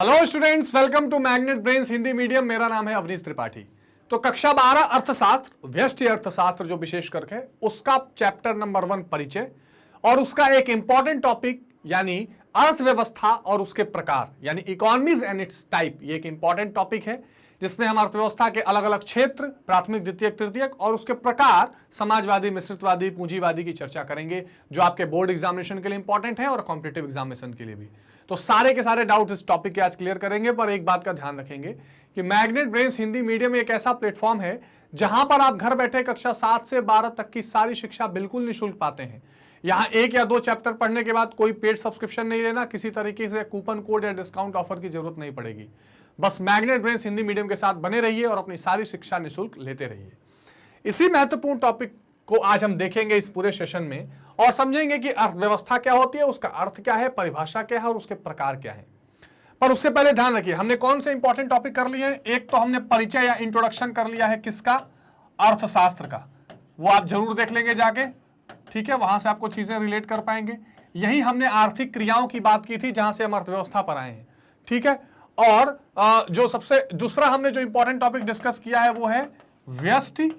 Hello students, welcome to Magnet Brains Hindi medium. मेरा नाम है अवनीश त्रिपाठी। तो कक्षा 12 अर्थशास्त्र, व्यष्टि अर्थशास्त्र जो विशेष करके उसका चैप्टर नंबर 1 परिचय और उसका एक इंपॉर्टेंट टॉपिक यानी अर्थव्यवस्था और उसके प्रकार यानी इकोनॉमीज एंड इट्स टाइप। ये एक इंपॉर्टेंट टॉपिक है जिसमें हम अर्थव्यवस्था के अलग अलग क्षेत्र, प्राथमिक, द्वितीयक, तृतीयक और उसके प्रकार, समाजवादी, मिश्रितवादी, पूंजीवादी की चर्चा करेंगे जो आपके बोर्ड एग्जामिनेशन के लिए इंपॉर्टेंट है और कॉम्पिटिटिव एग्जामिनेशन के लिए भी। तो सारे के सारे डाउट इस टॉपिक के आज क्लियर करेंगे, पर एक बात का ध्यान रखेंगे कि मैग्नेट ब्रेन्स हिंदी मीडियम एक ऐसा प्लेटफॉर्म है जहां पर आप घर बैठे कक्षा 7 से 12 तक की सारी शिक्षा बिल्कुल निःशुल्क पाते हैं। यहां 1 या 2 चैप्टर पढ़ने के बाद कोई पेड सब्सक्रिप्शन नहीं लेना, किसी तरीके से कूपन कोड या डिस्काउंट ऑफर की जरूरत नहीं पड़ेगी। बस मैग्नेट ब्रेन्स हिंदी मीडियम के साथ बने रहिए और अपनी सारी शिक्षा निःशुल्क लेते रहिए। इसी महत्वपूर्ण टॉपिक को आज हम देखेंगे इस पूरे सेशन में और समझेंगे कि अर्थव्यवस्था क्या होती है, उसका अर्थ क्या है, परिभाषा क्या है और उसके प्रकार क्या है। पर उससे पहले ध्यान रखिए, हमने कौन से इंपॉर्टेंट टॉपिक कर लिए हैं। एक तो हमने परिचय या इंट्रोडक्शन कर लिया है, किसका? अर्थशास्त्र का। वो आप जरूर देख लेंगे जाके, ठीक है, वहां से आपको चीजें रिलेट कर पाएंगे। यही हमने आर्थिक क्रियाओं की बात की थी जहां से हम अर्थव्यवस्था पर आए हैं, ठीक है। और जो सबसे दूसरा हमने जो इंपॉर्टेंट टॉपिक डिस्कस किया है वो है व्यष्टि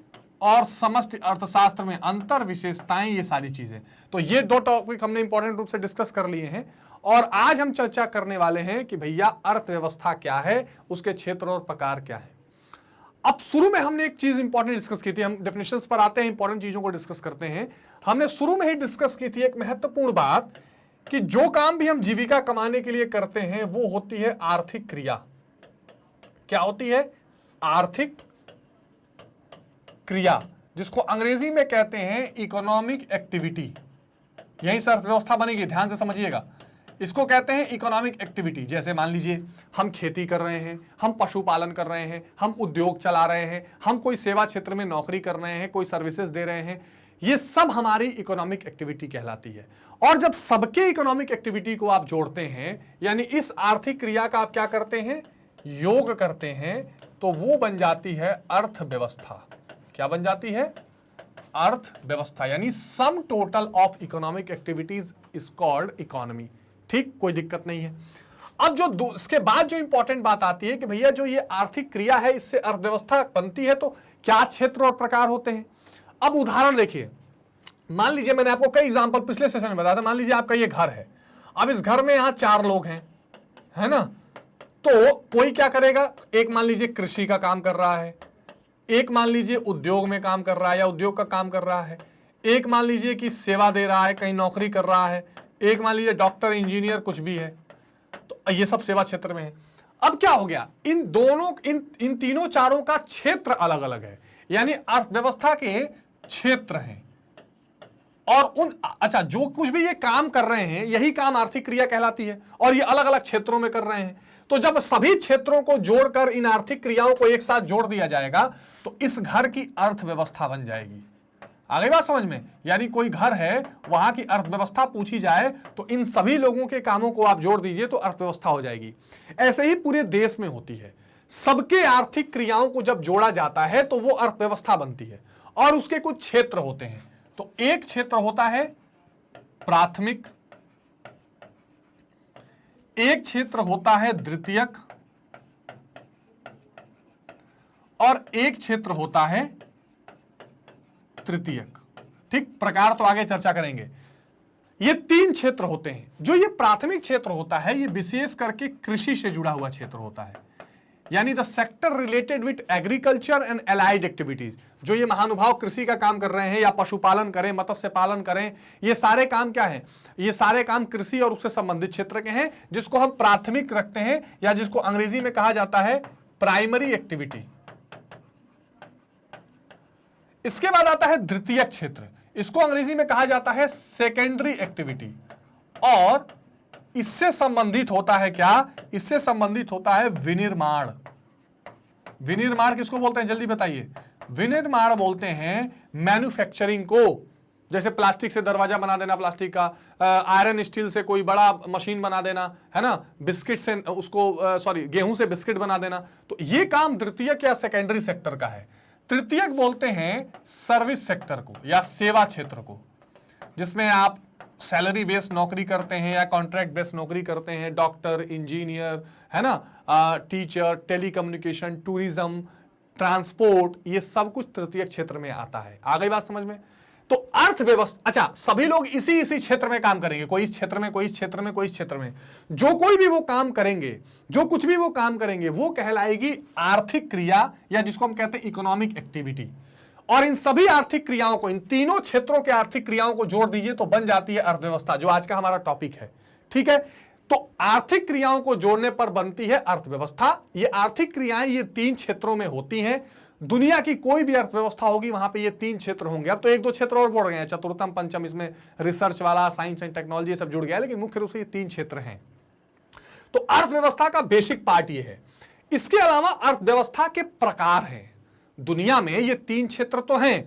और समष्टि अर्थशास्त्र में अंतर, विशेषताएं, ये सारी चीजें। तो ये 2 टॉपिक हमने इंपॉर्टेंट रूप से डिस्कस कर लिए हैं और आज हम चर्चा करने वाले हैं कि भैया अर्थव्यवस्था क्या है, उसके क्षेत्र और प्रकार क्या है। अब शुरू में हमने एक चीज इंपॉर्टेंट डिस्कस की थी, हम डेफिनेशंस पर आते हैं, इंपॉर्टेंट चीजों को डिस्कस करते हैं। हमने शुरू में ही डिस्कस की थी एक महत्वपूर्ण बात कि जो काम भी हम जीविका कमाने के लिए करते हैं वो होती है आर्थिक क्रिया। क्या होती है? आर्थिक क्रिया, जिसको अंग्रेजी में कहते हैं इकोनॉमिक एक्टिविटी। यहीं से अर्थव्यवस्था बनेगी, ध्यान से समझिएगा। इसको कहते हैं इकोनॉमिक एक्टिविटी। जैसे मान लीजिए हम खेती कर रहे हैं, हम पशुपालन कर रहे हैं, हम उद्योग चला रहे हैं, हम कोई सेवा क्षेत्र में नौकरी कर रहे हैं, कोई सर्विसेज दे रहे हैं, ये सब हमारी इकोनॉमिक एक्टिविटी कहलाती है। और जब सबके इकोनॉमिक एक्टिविटी को आप जोड़ते हैं, यानी इस आर्थिक क्रिया का आप क्या करते हैं? योग करते हैं, तो वो बन जाती है अर्थव्यवस्था। क्या बन जाती है? अर्थव्यवस्था, यानी sum total of economic activities is called economy. ठीक, कोई दिक्कत नहीं है। अब जो इसके बाद जो इंपॉर्टेंट बात आती है कि भैया जो ये आर्थिक क्रिया है इससे अर्थव्यवस्था बनती है, तो क्या क्षेत्र और प्रकार होते हैं। अब उदाहरण देखिए, मान लीजिए मैंने आपको कई एग्जांपल पिछले सेशन में बताया था। मान लीजिए आपका ये घर है, अब इस घर में यहां 4 लोग हैं, है ना। तो कोई क्या करेगा? एक मान लीजिए कृषि का काम कर रहा है, एक मान लीजिए उद्योग में काम कर रहा है या उद्योग का काम कर रहा है, एक मान लीजिए कि सेवा दे रहा है, कहीं नौकरी कर रहा है, एक मान लीजिए डॉक्टर, इंजीनियर, कुछ भी है। तो ये सब सेवा क्षेत्र में है। अब क्या हो गया? इन दोनों इन तीनों चारों का क्षेत्र अलग अलग है, यानी अर्थव्यवस्था के क्षेत्र हैं। और अच्छा, जो कुछ भी ये काम कर रहे हैं यही काम आर्थिक क्रिया कहलाती है और ये अलग अलग क्षेत्रों में कर रहे हैं। तो जब सभी क्षेत्रों को जोड़कर इन आर्थिक क्रियाओं को एक साथ जोड़ दिया जाएगा तो इस घर की अर्थव्यवस्था बन जाएगी। आ गई बात समझ में? यानी कोई घर है, वहां की अर्थव्यवस्था पूछी जाए तो इन सभी लोगों के कामों को आप जोड़ दीजिए तो अर्थव्यवस्था हो जाएगी। ऐसे ही पूरे देश में होती है। सबके आर्थिक क्रियाओं को जब जोड़ा जाता है तो वो अर्थव्यवस्था बनती है और उसके कुछ क्षेत्र होते हैं। तो एक क्षेत्र होता है प्राथमिक, एक क्षेत्र होता है द्वितीयक और एक क्षेत्र होता है तृतीयक। ठीक, प्रकार तो आगे चर्चा करेंगे। ये 3 क्षेत्र होते हैं। जो ये प्राथमिक क्षेत्र होता है ये विशेष करके कृषि से जुड़ा हुआ क्षेत्र होता है, यानी the sector related with agriculture and allied activities. जो ये महानुभाव कृषि का काम कर रहे हैं या पशुपालन करें, मत्स्य पालन करें, ये सारे काम क्या है? ये सारे काम कृषि और उससे संबंधित क्षेत्र के हैं, जिसको हम प्राथमिक रखते हैं या जिसको अंग्रेजी में कहा जाता है प्राइमरी एक्टिविटी। इसके बाद आता है द्वितीयक क्षेत्र, इसको अंग्रेजी में कहा जाता है सेकेंडरी एक्टिविटी। और इससे संबंधित होता है क्या? इससे संबंधित होता है विनिर्माण। विनिर्माण किसको बोलते हैं? जल्दी बताइए। विनिर्माण बोलते हैं मैन्युफैक्चरिंग को। जैसे प्लास्टिक से दरवाजा बना देना, प्लास्टिक का, आयरन स्टील से कोई बड़ा मशीन बना देना, है ना, बिस्किट से उसको गेहूं से बिस्किट बना देना। तो ये काम द्वितीयक या सेकेंडरी सेक्टर का है। तृतीयक बोलते हैं सर्विस सेक्टर को या सेवा क्षेत्र को, जिसमें आप सैलरी बेस्ड नौकरी करते हैं या कॉन्ट्रैक्ट बेस्ड नौकरी करते हैं, डॉक्टर, इंजीनियर, है ना, टीचर, टेलीकम्युनिकेशन, टूरिज्म, ट्रांसपोर्ट, ये सब कुछ तृतीय क्षेत्र में आता है। आ गई बात समझ में? तो अर्थव्यवस्था, अच्छा, सभी लोग इसी क्षेत्र में काम करेंगे, कोई इस क्षेत्र में, कोई इस क्षेत्र में, कोई इस क्षेत्र में। जो कोई भी वो काम करेंगे, जो कुछ भी वो काम करेंगे, वो कहलाएगी आर्थिक क्रिया, या जिसको हम कहते हैं इकोनॉमिक एक्टिविटी। और इन सभी आर्थिक क्रियाओं को, इन तीनों क्षेत्रों के आर्थिक क्रियाओं को जोड़ दीजिए तो बन जाती है अर्थव्यवस्था, जो आज का हमारा टॉपिक है। ठीक है, तो आर्थिक क्रियाओं को जोड़ने पर बनती है अर्थव्यवस्था। ये आर्थिक क्रियाएं ये 3 क्षेत्रों में होती हैं। दुनिया की कोई भी अर्थव्यवस्था होगी वहां पे ये 3 क्षेत्र होंगे। अब तो 1-2 क्षेत्र और बढ़ गए हैं, चतुर्थम, पंचम, इसमें रिसर्च वाला, साइंस एंड टेक्नोलॉजी सब जुड़ गया, लेकिन मुख्य रूप से ये 3 क्षेत्र हैं। तो अर्थव्यवस्था का बेसिक पार्ट ये है। इसके अलावा अर्थव्यवस्था के प्रकार हैं। दुनिया में ये 3 क्षेत्र तो हैं,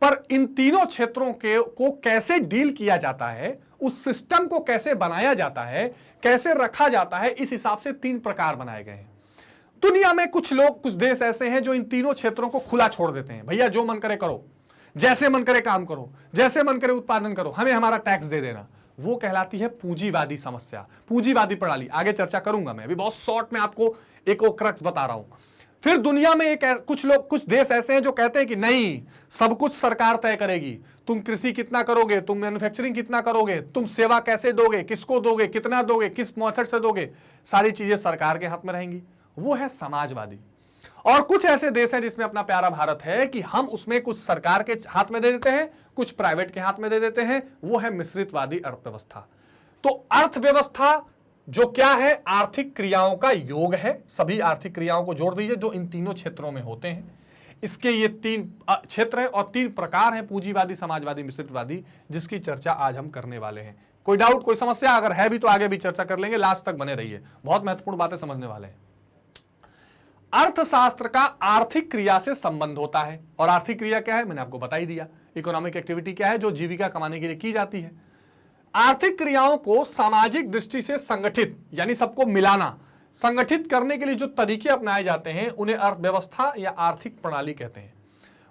पर इन तीनों क्षेत्रों को कैसे डील किया जाता है, उस सिस्टम को कैसे बनाया जाता है, कैसे रखा जाता है, इस हिसाब से 3 प्रकार बनाए गए हैं। दुनिया में कुछ लोग, कुछ देश ऐसे हैं जो इन तीनों क्षेत्रों को खुला छोड़ देते हैं। भैया जो मन करे करो, जैसे मन करे काम करो, जैसे मन करे उत्पादन करो, हमें हमारा टैक्स दे देना। वो कहलाती है पूंजीवादी समस्या, पूंजीवादी प्रणाली। आगे चर्चा करूंगा मैं, अभी बहुत शॉर्ट में आपको एक क्रक्स बता रहा हूं। फिर दुनिया में कुछ लोग, कुछ देश ऐसे हैं जो कहते हैं कि नहीं, सब कुछ सरकार तय करेगी। तुम कृषि कितना करोगे, तुम मैन्युफैक्चरिंग कितना करोगे, तुम सेवा कैसे दोगे, किसको दोगे, कितना दोगे, किस मेथड से दोगे, सारी चीजें सरकार के हाथ में रहेंगी। वो है समाजवादी। और कुछ ऐसे देश हैं जिसमें अपना प्यारा भारत है कि हम उसमें कुछ सरकार के हाथ में दे देते हैं, कुछ प्राइवेट के हाथ में दे देते हैं। वो है मिश्रितवादी अर्थव्यवस्था। तो अर्थव्यवस्था जो क्या है, आर्थिक क्रियाओं का योग है। सभी आर्थिक क्रियाओं को जोड़ दीजिए जो इन तीनों क्षेत्रों में होते हैं। इसके ये 3 क्षेत्र हैं और 3 प्रकार हैं, पूंजीवादी, समाजवादी, मिश्रितवादी, जिसकी चर्चा आज हम करने वाले हैं। कोई डाउट, कोई समस्या अगर है भी तो आगे भी चर्चा कर लेंगे, लास्ट तक बने रहिए, बहुत महत्वपूर्ण बातें समझने वाले हैं। अर्थशास्त्र का आर्थिक क्रिया से संबंध होता है। और आर्थिक क्रिया क्या है, मैंने आपको बता ही दिया। इकोनॉमिक एक्टिविटी क्या है, जो जीविका कमाने के लिए की जाती है। आर्थिक क्रियाओं को सामाजिक दृष्टि से संगठित, यानी सबको मिलाना, संगठित करने के लिए जो तरीके अपनाए जाते हैं उन्हें अर्थव्यवस्था या आर्थिक प्रणाली कहते हैं।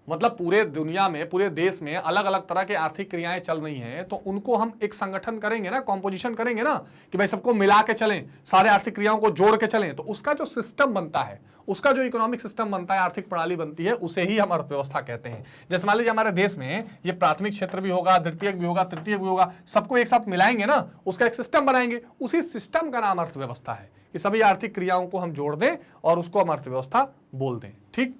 मतलब पूरे दुनिया में, पूरे देश में अलग अलग तरह के आर्थिक क्रियाएं चल रही हैं, तो उनको हम एक संगठन करेंगे ना, कॉम्पोजिशन करेंगे ना, कि भाई सबको मिला के चलें, सारे आर्थिक क्रियाओं को जोड़ के चलें। तो उसका जो सिस्टम बनता है, उसका जो इकोनॉमिक सिस्टम बनता है, आर्थिक प्रणाली बनती है, उसे ही हम अर्थव्यवस्था कहते हैं। जैसे मान लीजिए हमारे देश में ये प्राथमिक क्षेत्र भी होगा, द्वितीयक भी होगा, तृतीयक भी होगा, सबको एक साथ मिलाएंगे ना, उसका एक सिस्टम बनाएंगे, उसी सिस्टम का नाम अर्थव्यवस्था है। कि सभी आर्थिक क्रियाओं को हम जोड़ दें और उसको हम अर्थव्यवस्था बोल दें। ठीक,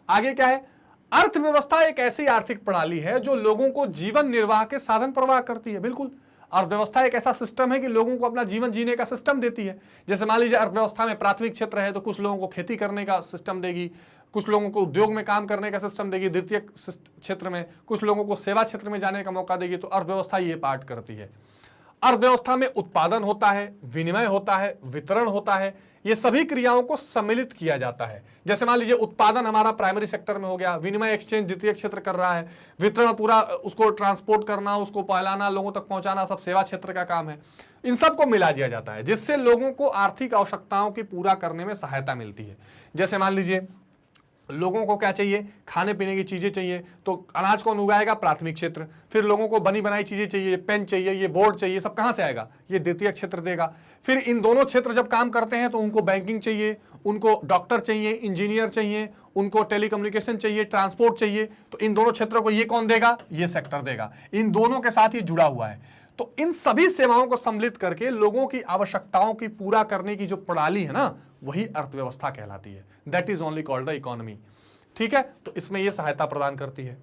आगे क्या है, अर्थव्यवस्था एक ऐसी आर्थिक प्रणाली है जो लोगों को जीवन निर्वाह के साधन प्रवाह करती है। बिल्कुल, अर्थव्यवस्था एक ऐसा सिस्टम है कि लोगों को अपना जीवन जीने का सिस्टम देती है। जैसे मान लीजिए अर्थव्यवस्था में प्राथमिक क्षेत्र है तो कुछ लोगों को खेती करने का सिस्टम देगी, कुछ लोगों को उद्योग में काम करने का सिस्टम देगी, द्वितीय क्षेत्र में कुछ लोगों को सेवा क्षेत्र में जाने का मौका देगी। तो अर्थव्यवस्था ये पार्ट करती है। अर्थव्यवस्था में उत्पादन होता है, विनिमय होता है, वितरण होता है, ये सभी क्रियाओं को सम्मिलित किया जाता है। जैसे मान लीजिए उत्पादन हमारा प्राइमरी सेक्टर में हो गया, विनिमय एक्सचेंज द्वितीय क्षेत्र कर रहा है, वितरण पूरा उसको ट्रांसपोर्ट करना, उसको फैलाना, लोगों तक पहुंचाना, सब सेवा क्षेत्र का काम है। इन सबको मिला दिया जाता है जिससे लोगों को आर्थिक आवश्यकताओं की पूरा करने में सहायता मिलती है। जैसे मान लीजिए लोगों को क्या चाहिए, खाने पीने की चीजें चाहिए, तो अनाज कौन उगाएगा, प्राथमिक क्षेत्र। फिर लोगों को बनी बनाई चीजें चाहिए, पेन चाहिए, ये बोर्ड चाहिए, सब कहां से आएगा, ये द्वितीय क्षेत्र देगा। फिर इन दोनों क्षेत्र जब काम करते हैं तो उनको बैंकिंग चाहिए, उनको डॉक्टर चाहिए, इंजीनियर चाहिए, उनको टेलीकम्युनिकेशन चाहिए, ट्रांसपोर्ट चाहिए, तो इन दोनों क्षेत्रों को ये कौन देगा, ये सेक्टर देगा। इन दोनों के साथ ये जुड़ा हुआ है। तो इन सभी सेवाओं को सम्मिलित करके लोगों की आवश्यकताओं की पूरा करने की जो प्रणाली है ना, वही अर्थव्यवस्था कहलाती है। That is only called the economy. ठीक है, तो इसमें यह सहायता प्रदान करती है।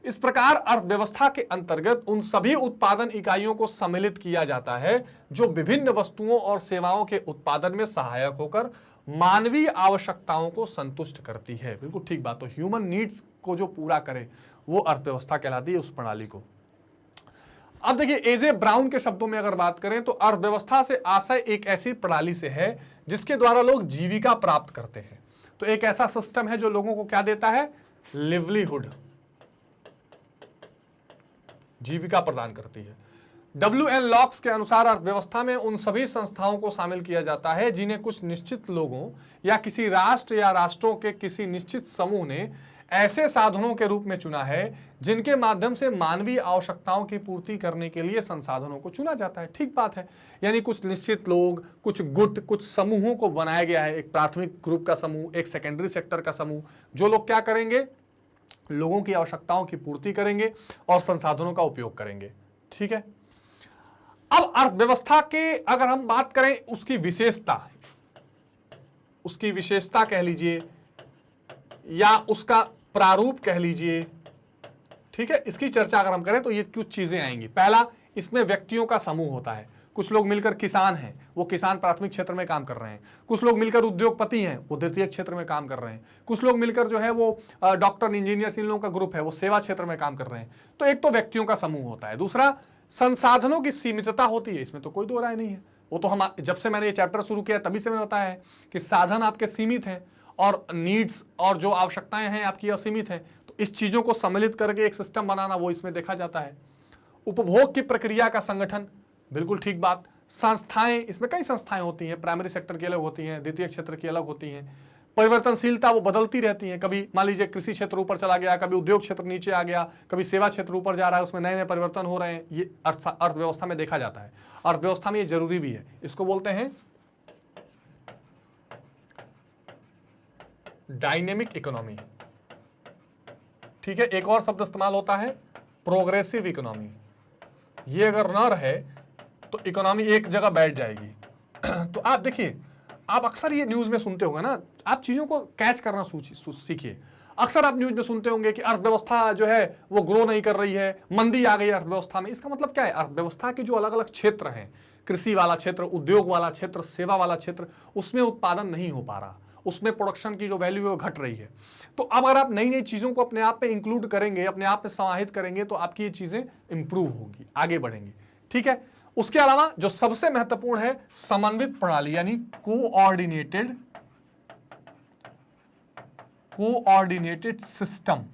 इस प्रकार अर्थव्यवस्था के अंतर्गत उन सभी उत्पादन इकाइयों को सम्मिलित किया जाता है जो विभिन्न वस्तुओं और सेवाओं के उत्पादन में सहायक होकर मानवीय आवश्यकताओं को संतुष्ट करती है। बिल्कुल ठीक बात। तो ह्यूमन नीड्स को जो पूरा करे वो अर्थव्यवस्था कहलाती है, उस प्रणाली को। अब देखिए, एजे ब्राउन के शब्दों में अगर बात करें तो अर्थव्यवस्था से आशय एक ऐसी प्रणाली से है जिसके द्वारा लोग जीविका प्राप्त करते हैं। तो एक ऐसा सिस्टम है जो लोगों को क्या देता है, लिवलीहुड, जीविका प्रदान करती है। WN लॉक्स के अनुसार अर्थव्यवस्था में उन सभी संस्थाओं को शामिल किया जाता है जिन्हें कुछ निश्चित लोगों या किसी राष्ट्र या राष्ट्रों के किसी निश्चित समूह ने ऐसे साधनों के रूप में चुना है जिनके माध्यम से मानवीय आवश्यकताओं की पूर्ति करने के लिए संसाधनों को चुना जाता है। ठीक बात है, यानी कुछ निश्चित लोग, कुछ गुट, कुछ समूहों को बनाया गया है, एक प्राथमिक ग्रुप का समूह, एक सेकेंडरी सेक्टर का समूह, जो लोग क्या करेंगे, लोगों की आवश्यकताओं की पूर्ति करेंगे और संसाधनों का उपयोग करेंगे। ठीक है, अब अर्थव्यवस्था के अगर हम बात करें उसकी विशेषता कह लीजिए या उसका प्रारूप कह लीजिए, ठीक है, इसकी चर्चा अगर हम करें तो ये कुछ चीजें आएंगी। पहला, इसमें व्यक्तियों का समूह होता है। कुछ लोग मिलकर किसान हैं, वो किसान प्राथमिक क्षेत्र में काम कर रहे हैं। कुछ लोग मिलकर उद्योगपति हैं, वो द्वितीय क्षेत्र में काम कर रहे हैं। कुछ लोग मिलकर जो है वो डॉक्टर, इंजीनियर, इन लोगों का ग्रुप है, वो सेवा क्षेत्र में काम कर रहे हैं। तो एक तो व्यक्तियों का समूह होता है। दूसरा, संसाधनों की सीमितता होती है, इसमें तो कोई दो राय नहीं है। वो तो हम जब से मैंने ये चैप्टर शुरू किया तभी से मैंने बताया है कि साधन आपके सीमित हैं और नीड्स और जो आवश्यकताएं हैं आपकी असीमित हैं। तो इस चीजों को सम्मिलित करके एक सिस्टम बनाना, वो इसमें देखा जाता है। उपभोग की प्रक्रिया का संगठन, बिल्कुल ठीक बात। संस्थाएं, इसमें कई संस्थाएं होती हैं, प्राइमरी सेक्टर की अलग होती हैं, द्वितीय क्षेत्र की अलग होती हैं। परिवर्तनशीलता, वो बदलती रहती है। कभी मान लीजिए कृषि क्षेत्र ऊपर चला गया, कभी उद्योग क्षेत्र नीचे आ गया, कभी सेवा क्षेत्र ऊपर जा रहा है, उसमें नए नए परिवर्तन हो रहे हैं। ये अर्थव्यवस्था में देखा जाता है। अर्थव्यवस्था में ये जरूरी भी है। इसको बोलते हैं डायनेमिक इकोनॉमी। ठीक है, एक और शब्द इस्तेमाल होता है प्रोग्रेसिव इकोनॉमी। ये अगर ना रहे तो इकोनॉमी एक जगह बैठ जाएगी। तो आप देखिए, आप अक्सर ये न्यूज में सुनते होंगे ना, आप चीजों को कैच करना सीखिए। अक्सर आप न्यूज में सुनते होंगे कि अर्थव्यवस्था जो है वो ग्रो नहीं कर रही है, मंदी आ गई अर्थव्यवस्था में। इसका मतलब क्या है, अर्थव्यवस्था के जो अलग अलग क्षेत्र हैं, कृषि वाला क्षेत्र, उद्योग वाला क्षेत्र, सेवा वाला क्षेत्र, उसमें उत्पादन नहीं हो पा रहा, उसमें प्रोडक्शन की जो वैल्यू है वो घट रही है। तो अब अगर आप नई नई चीजों को अपने आप में इंक्लूड करेंगे, अपने आप में समाहित करेंगे, तो आपकी ये चीजें इंप्रूव होंगी, आगे बढ़ेंगी। ठीक है, उसके अलावा जो सबसे महत्वपूर्ण है, समन्वित प्रणाली, यानी कोऑर्डिनेटेड सिस्टम,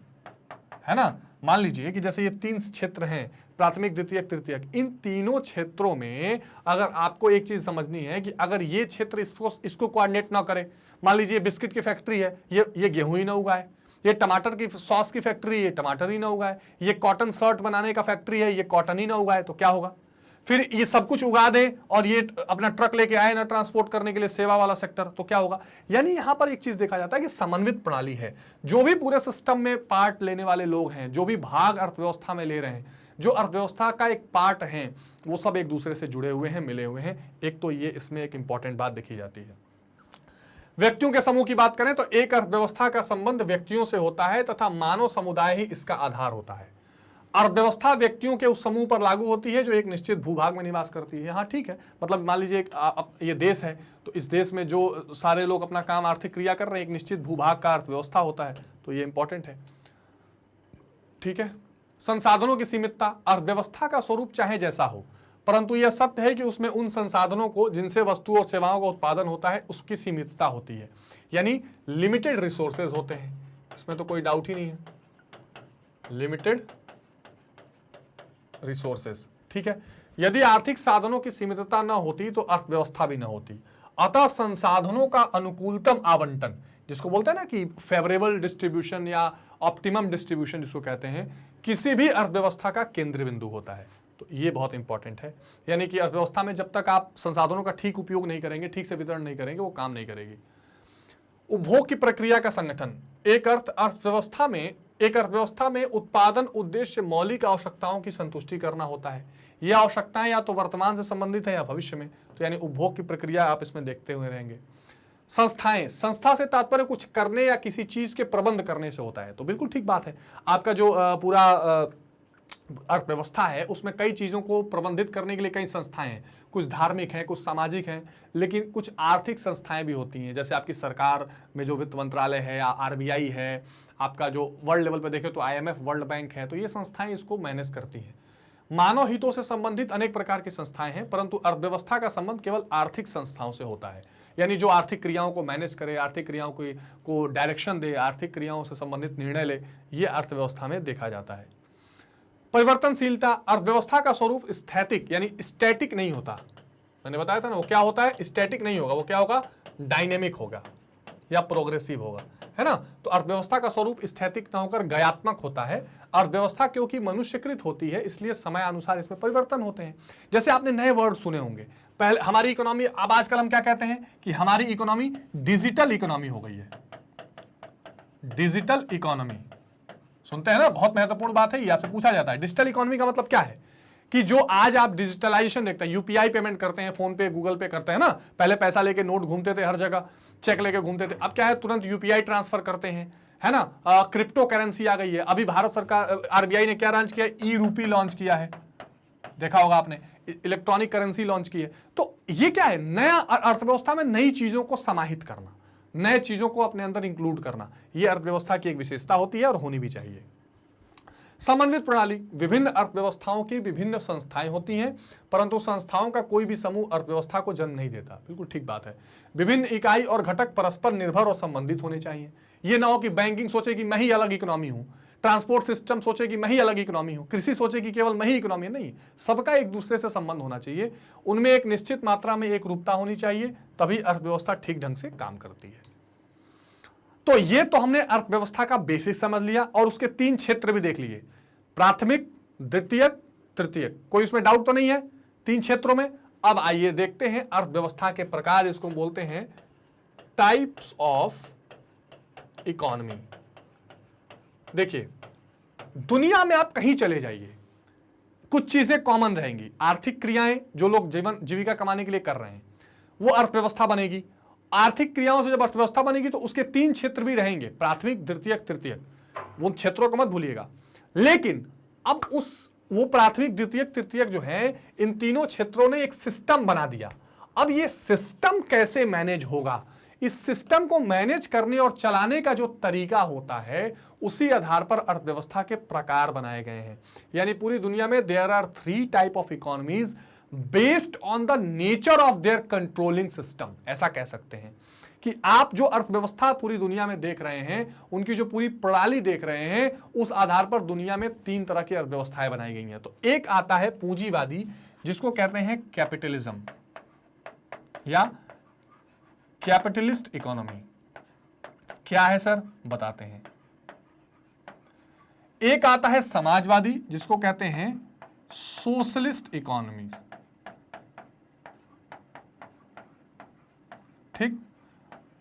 है ना। मान लीजिए कि जैसे ये 3 क्षेत्र हैं, प्राथमिक, द्वितीयक, तृतीयक, इन तीनों क्षेत्रों में अगर आपको एक चीज समझनी है कि अगर ये क्षेत्र इसको कोऑर्डिनेट ना करे, मान लीजिए बिस्किट की फैक्ट्री है, ये गेहूं ही ना उगाए, ये टमाटर की सॉस की फैक्ट्री है, ये टमाटर ही ना उगाए, ये कॉटन शर्ट बनाने का फैक्ट्री है, ये कॉटन ही ना उगाए, तो क्या होगा। फिर ये सब कुछ उगा दे और ये अपना ट्रक लेके आए ना ट्रांसपोर्ट करने के लिए, सेवा वाला सेक्टर, तो क्या होगा। यानी यहां पर एक चीज देखा जाता है कि समन्वित प्रणाली है। जो भी पूरे सिस्टम में पार्ट लेने वाले लोग हैं, जो भी भाग अर्थव्यवस्था में ले रहे हैं, जो अर्थव्यवस्था का एक पार्ट है, वो सब एक दूसरे से जुड़े हुए हैं, मिले हुए हैं। एक तो ये इसमें एक इंपॉर्टेंट बात देखी जाती है। व्यक्तियों के समूह की बात करें तो एक अर्थव्यवस्था का संबंध व्यक्तियों से होता है तथा मानव समुदाय ही इसका आधार होता है। अर्थव्यवस्था व्यक्तियों के उस समूह पर लागू होती है जो एक निश्चित भूभाग में निवास करती है। हाँ ठीक है, मतलब मान लीजिए ये देश है, तो इस देश में जो सारे लोग अपना काम, आर्थिक क्रिया कर रहे हैं, एक निश्चित भूभाग का अर्थव्यवस्था होता है, तो ये इंपॉर्टेंट है। ठीक है, संसाधनों की सीमितता, अर्थव्यवस्था का स्वरूप चाहे जैसा हो, परंतु यह सत्य है कि उसमें उन संसाधनों को जिनसे वस्तु और सेवाओं का उत्पादन होता है उसकी सीमितता होती है, यानी लिमिटेड रिसोर्सेज होते हैं, इसमें तो कोई डाउट ही नहीं है, लिमिटेड रिसोर्सेज। ठीक है, यदि आर्थिक साधनों की सीमितता न होती तो अर्थव्यवस्था भी न होती। अतः संसाधनों का अनुकूलतम आवंटन, जिसको बोलते हैं ना कि फेवरेबल डिस्ट्रीब्यूशन या ऑप्टिमम डिस्ट्रीब्यूशन जिसको कहते हैं, किसी भी अर्थव्यवस्था का केंद्र बिंदु होता है। तो ये बहुत इंपॉर्टेंट है, यानी कि अर्थव्यवस्था में जब तक आप संसाधनों का ठीक उपयोग नहीं करेंगे, ठीक से वितरण नहीं करेंगे, वो काम नहीं करेगी। उपभोग की प्रक्रिया का संगठन, एक अर्थव्यवस्था में उत्पादन उद्देश्य मौलिक आवश्यकताओं की संतुष्टि करना होता है। यह आवश्यकताएं या तो वर्तमान से संबंधित है या भविष्य में, तो यानी उपभोग की प्रक्रिया आप इसमें देखते हुए रहेंगे। संस्थाएं, संस्था से तात्पर्य कुछ करने या किसी चीज के प्रबंध करने से होता है, तो बिल्कुल ठीक बात है। आपका जो पूरा अर्थव्यवस्था है उसमें कई चीजों को प्रबंधित करने के लिए कई संस्थाएं हैं, कुछ धार्मिक हैं, कुछ सामाजिक हैं, लेकिन कुछ आर्थिक संस्थाएं भी होती हैं, जैसे आपकी सरकार में जो वित्त मंत्रालय है या आरबीआई है, आपका जो वर्ल्ड लेवल पे देखें तो आईएमएफ, वर्ल्ड बैंक है, तो ये संस्थाएं इसको मैनेज करती हैं। मानव हितों से संबंधित अनेक प्रकार की संस्थाएं हैं, परंतु अर्थव्यवस्था का संबंध केवल आर्थिक संस्थाओं से होता है, यानी जो आर्थिक क्रियाओं को मैनेज करे, आर्थिक क्रियाओं को डायरेक्शन दे, आर्थिक क्रियाओं से संबंधित निर्णय ले, ये अर्थव्यवस्था में देखा जाता है। परिवर्तनशीलता, अर्थव्यवस्था का स्वरूप स्थैतिक यानी स्टैटिक नहीं होता। मैंने बताया था ना, वो क्या होता है, स्टैटिक नहीं होगा, वो क्या होगा, डायनेमिक होगा या प्रोग्रेसिव होगा, है ना। तो अर्थव्यवस्था का स्वरूप स्थैतिक न होकर गयात्मक होता है। अर्थव्यवस्था क्योंकि मनुष्यकृत होती है इसलिए समय अनुसार इसमें परिवर्तन होते हैं। जैसे आपने नए वर्ड सुने होंगे, पहले हमारी इकोनॉमी, अब आजकल हम क्या कहते हैं कि हमारी इकोनॉमी डिजिटल इकोनॉमी हो गई है। डिजिटल इकोनॉमी सुनते हैं ना, बहुत महत्वपूर्ण बात है, ये आपसे पूछा जाता है। डिजिटल इकोनॉमी का मतलब क्या है कि जो आज आप डिजिटलाइजेशन देखते हैं, यूपीआई पेमेंट करते हैं, फोन पे गूगल पे करते हैं ना, पहले पैसा लेके नोट घूमते थे हर जगह, चेक लेके घूमते थे, अब क्या है तुरंत यूपीआई ट्रांसफर करते हैं, है ना। क्रिप्टो करेंसी आ गई है। अभी भारत सरकार आरबीआई ने क्या लॉन्च किया, ई रूपी लॉन्च किया है, देखा होगा आपने, इलेक्ट्रॉनिक करेंसी लॉन्च की है। तो ये क्या है, नया अर्थव्यवस्था में नई चीजों को समाहित करना, नए चीजों को अपने अंदर इंक्लूड करना, यह अर्थव्यवस्था की एक विशेषता होती है और होनी भी चाहिए। समन्वित प्रणाली, विभिन्न अर्थव्यवस्थाओं की विभिन्न संस्थाएं होती हैं, परंतु संस्थाओं का कोई भी समूह अर्थव्यवस्था को जन्म नहीं देता। बिल्कुल ठीक बात है। विभिन्न इकाई और घटक परस्पर निर्भर और संबंधित होने चाहिए। यह ना हो कि बैंकिंग सोचे कि मैं ही अलग इकोनॉमी हूं, ट्रांसपोर्ट सिस्टम सोचे कि मैं ही अलग इकोनॉमी हूं, कृषि सोचे कि केवल मैं ही इकोनॉमी है। नहीं, सबका एक दूसरे से संबंध होना चाहिए, उनमें एक निश्चित मात्रा में एक रूपता होनी चाहिए, तभी अर्थव्यवस्था ठीक ढंग से काम करती है। तो ये तो हमने अर्थव्यवस्था का बेसिस समझ लिया और उसके 3 क्षेत्र भी देख लिए, प्राथमिक, द्वितीयक, तृतीयक। कोई उसमें डाउट तो नहीं है 3 क्षेत्रों में। अब आइए देखते हैं अर्थव्यवस्था के प्रकार, इसको बोलते हैं टाइप्स ऑफ इकोनॉमी। देखिए, दुनिया में आप कहीं चले जाइए, कुछ चीजें कॉमन रहेंगी। आर्थिक क्रियाएं जो लोग जीवन जीविका कमाने के लिए कर रहे हैं, वो अर्थव्यवस्था बनेगी। आर्थिक क्रियाओं से जब अर्थव्यवस्था बनेगी तो उसके 3 क्षेत्र भी रहेंगे, प्राथमिक, द्वितीयक, तृतीयक। उन क्षेत्रों को मत भूलिएगा। लेकिन अब वो प्राथमिक, द्वितीयक, तृतीयक जो है, इन तीनों क्षेत्रों ने एक सिस्टम बना दिया। अब ये सिस्टम कैसे मैनेज होगा, इस सिस्टम को मैनेज करने और चलाने का जो तरीका होता है, उसी आधार पर अर्थव्यवस्था के प्रकार बनाए गए हैं। यानी पूरी दुनिया में there are 3 type of economies based on the nature of their controlling system. ऐसा कह सकते हैं कि आप जो अर्थव्यवस्था पूरी दुनिया में देख रहे हैं, उनकी जो पूरी प्रणाली देख रहे हैं, उस आधार पर दुनिया में 3 तरह की अर्थव्यवस्थाएं बनाई गई हैं। तो एक आता है पूंजीवादी, जिसको कहते हैं कैपिटलिज्म या कैपिटलिस्ट इकोनॉमी। क्या है सर, बताते हैं। एक आता है समाजवादी, जिसको कहते हैं सोशलिस्ट इकोनॉमी। ठीक।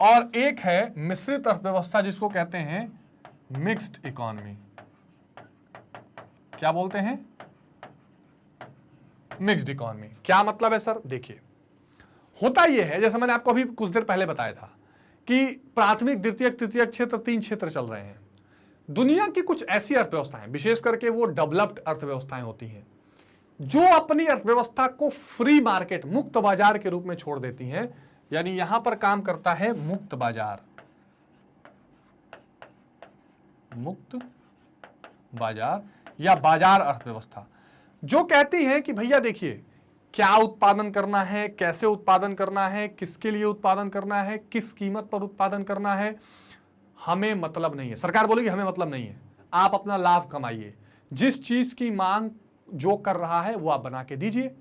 और एक है मिश्रित अर्थव्यवस्था, जिसको कहते हैं मिक्स्ड इकोनॉमी। क्या बोलते हैं, मिक्स्ड इकोनॉमी। क्या मतलब है सर, देखिए, होता यह है, जैसे मैंने आपको अभी कुछ देर पहले बताया था कि प्राथमिक, द्वितीयक, तृतीयक क्षेत्र 3 क्षेत्र चल रहे हैं। दुनिया की कुछ ऐसी अर्थव्यवस्थाएं, विशेष करके वो डेवलप्ड अर्थव्यवस्थाएं होती हैं, जो अपनी अर्थव्यवस्था को फ्री मार्केट, मुक्त बाजार के रूप में छोड़ देती हैं। यानी यहां पर काम करता है मुक्त बाजार, मुक्त बाजार या बाजार अर्थव्यवस्था, जो कहती है कि भैया देखिए, क्या उत्पादन करना है, कैसे उत्पादन करना है, किसके लिए उत्पादन करना है, किस कीमत पर उत्पादन करना है, हमें मतलब नहीं है। सरकार बोलेगी हमें मतलब नहीं है, आप अपना लाभ कमाइए, जिस चीज की मांग जो कर रहा है वो आप बना के दीजिए।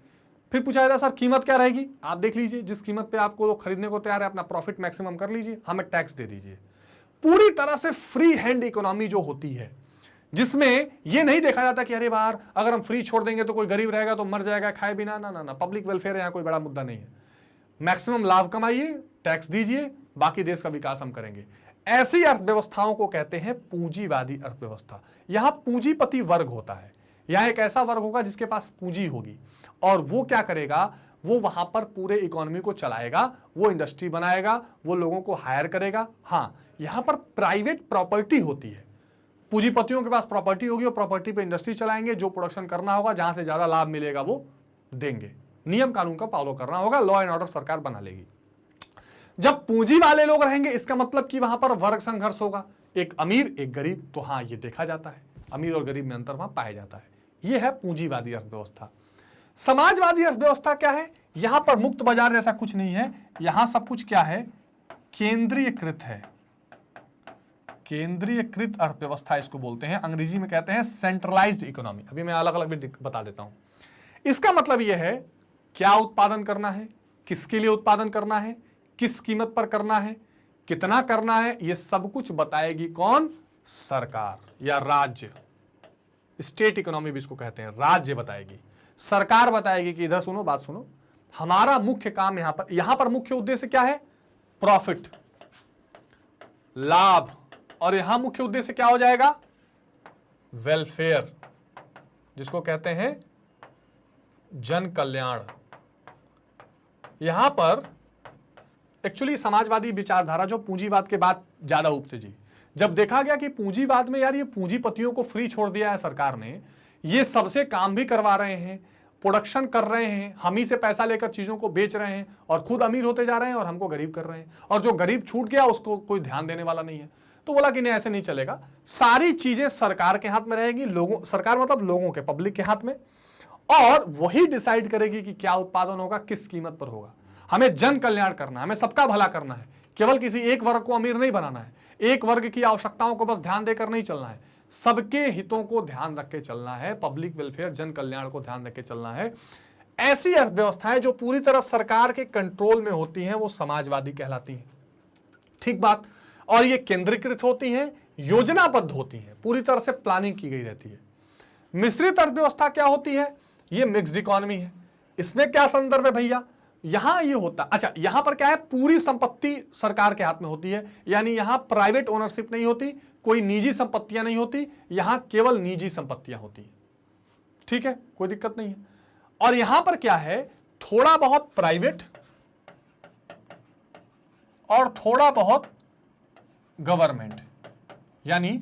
फिर पूछा जाता है सर कीमत क्या रहेगी, आप देख लीजिए, जिस कीमत पे आपको लोग खरीदने को तैयार है, अपना प्रॉफिट मैक्सिमम कर लीजिए, हमें टैक्स दे दीजिए। पूरी तरह से फ्री हैंड इकोनॉमी जो होती है, जिसमें यह नहीं देखा जाता कि अरे बाहर अगर हम फ्री छोड़ देंगे तो कोई गरीब रहेगा तो मर जाएगा खाए बिना। ना ना ना, पब्लिक वेलफेयर यहां कोई बड़ा मुद्दा नहीं है। मैक्सिमम लाभ कमाइए, टैक्स दीजिए, बाकी देश का विकास हम करेंगे। ऐसी अर्थव्यवस्थाओं को कहते हैं पूंजीवादी अर्थव्यवस्था। यहां पूंजीपति वर्ग होता है, यहां एक ऐसा वर्ग होगा जिसके पास पूंजी होगी, और वो क्या करेगा, वो वहां पर पूरे इकोनॉमी को चलाएगा, वो इंडस्ट्री बनाएगा, वो लोगों को हायर करेगा। हाँ, यहां पर प्राइवेट प्रॉपर्टी होती है, पूंजीपतियों के पास प्रॉपर्टी होगी और प्रॉपर्टी पे इंडस्ट्री चलाएंगे, जो प्रोडक्शन करना होगा, जहां से ज्यादा लाभ मिलेगा वो देंगे। नियम कानून का फॉलो करना होगा, लॉ एंड ऑर्डर सरकार बना लेगी। जब पूंजी वाले लोग रहेंगे, इसका मतलब कि वहां पर वर्ग संघर्ष होगा, एक अमीर एक गरीब। तो हाँ, ये देखा जाता है, अमीर और गरीब में अंतर वहां पाया जाता है। यह है पूंजीवादी अर्थव्यवस्था। समाजवादी अर्थव्यवस्था क्या है, यहां पर मुक्त बाजार जैसा कुछ नहीं है, यहां सब कुछ क्या है, केंद्रीयकृत है। केंद्रीयकृत अर्थव्यवस्था इसको बोलते हैं, अंग्रेजी में कहते हैं सेंट्रलाइज्ड इकोनॉमी। अभी मैं अलग अलग भी बता देता हूं। इसका मतलब यह है, क्या उत्पादन करना है, किसके लिए उत्पादन करना है, किस कीमत पर करना है, कितना करना है ये सब कुछ बताएगी कौन? सरकार या राज्य। स्टेट इकोनॉमी भी इसको कहते हैं, राज्य बताएगी, सरकार बताएगी कि इधर सुनो, बात सुनो, हमारा मुख्य काम यहां पर मुख्य उद्देश्य क्या है? प्रॉफिट, लाभ, और यहां मुख्य उद्देश्य क्या हो जाएगा? वेलफेयर, जिसको कहते हैं जन कल्याण। यहां पर एक्चुअली समाजवादी विचारधारा जो पूंजीवाद के बाद ज्यादा उपजी, जब देखा गया कि पूंजीवाद में यार ये पूंजीपतियों को फ्री छोड़ दिया है सरकार ने, ये सबसे काम भी करवा रहे हैं, प्रोडक्शन कर रहे हैं, हम ही से पैसा लेकर चीजों को बेच रहे हैं और खुद अमीर होते जा रहे हैं और हमको गरीब कर रहे हैं, और जो गरीब छूट गया उसको कोई ध्यान देने वाला नहीं है। तो बोला कि नहीं, ऐसे नहीं चलेगा, सारी चीजें सरकार के हाथ में रहेगी, लोगों, सरकार मतलब लोगों के, पब्लिक के हाथ में, और वही डिसाइड करेगी कि क्या उत्पादन होगा, किस कीमत पर होगा। हमें जन कल्याण करना है, हमें सबका भला करना है, केवल किसी एक वर्ग को अमीर नहीं बनाना है, एक वर्ग की आवश्यकताओं को बस ध्यान देकर नहीं चलना है, सबके हितों को ध्यान रख के चलना है, पब्लिक वेलफेयर, जन कल्याण को ध्यान रख के चलना है। ऐसी अर्थव्यवस्थाएं जो पूरी तरह सरकार के कंट्रोल में होती हैं वो समाजवादी कहलाती हैं। ठीक बात। और ये केंद्रीकृत होती हैं, योजनाबद्ध होती हैं, पूरी तरह से प्लानिंग की गई रहती है। मिश्रित अर्थव्यवस्था क्या होती है? ये मिक्स्ड इकोनॉमी है। इसमें क्या संदर्भ है भैया? यहां ये होता, अच्छा यहां पर क्या है, पूरी संपत्ति सरकार के हाथ में होती है, यानी यहां प्राइवेट ओनरशिप नहीं होती, कोई निजी संपत्तियां नहीं होती, यहां केवल निजी संपत्तियां होती है। ठीक है, कोई दिक्कत नहीं है। और यहां पर क्या है, थोड़ा बहुत प्राइवेट और थोड़ा बहुत गवर्नमेंट, यानी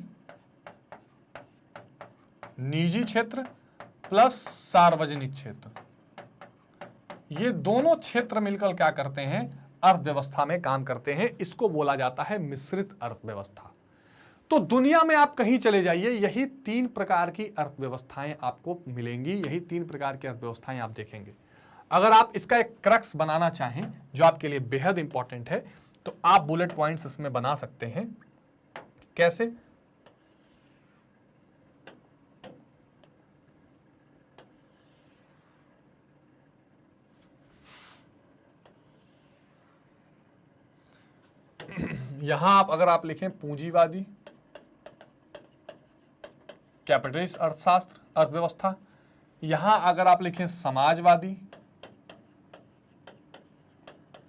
निजी क्षेत्र प्लस सार्वजनिक क्षेत्र, ये दोनों क्षेत्र मिलकर क्या करते हैं, अर्थव्यवस्था में काम करते हैं। इसको बोला जाता है मिश्रित अर्थव्यवस्था। तो दुनिया में आप कहीं चले जाइए, यही 3 प्रकार की अर्थव्यवस्थाएं आपको मिलेंगी, यही 3 प्रकार की अर्थव्यवस्थाएं आप देखेंगे। अगर आप इसका एक क्रक्स बनाना चाहें जो आपके लिए बेहद इंपॉर्टेंट है, तो आप बुलेट पॉइंट्स इसमें बना सकते हैं। कैसे? यहां अगर आप लिखें पूंजीवादी, कैपिटलिस्ट अर्थशास्त्र, अर्थव्यवस्था, यहां अगर आप लिखें समाजवादी,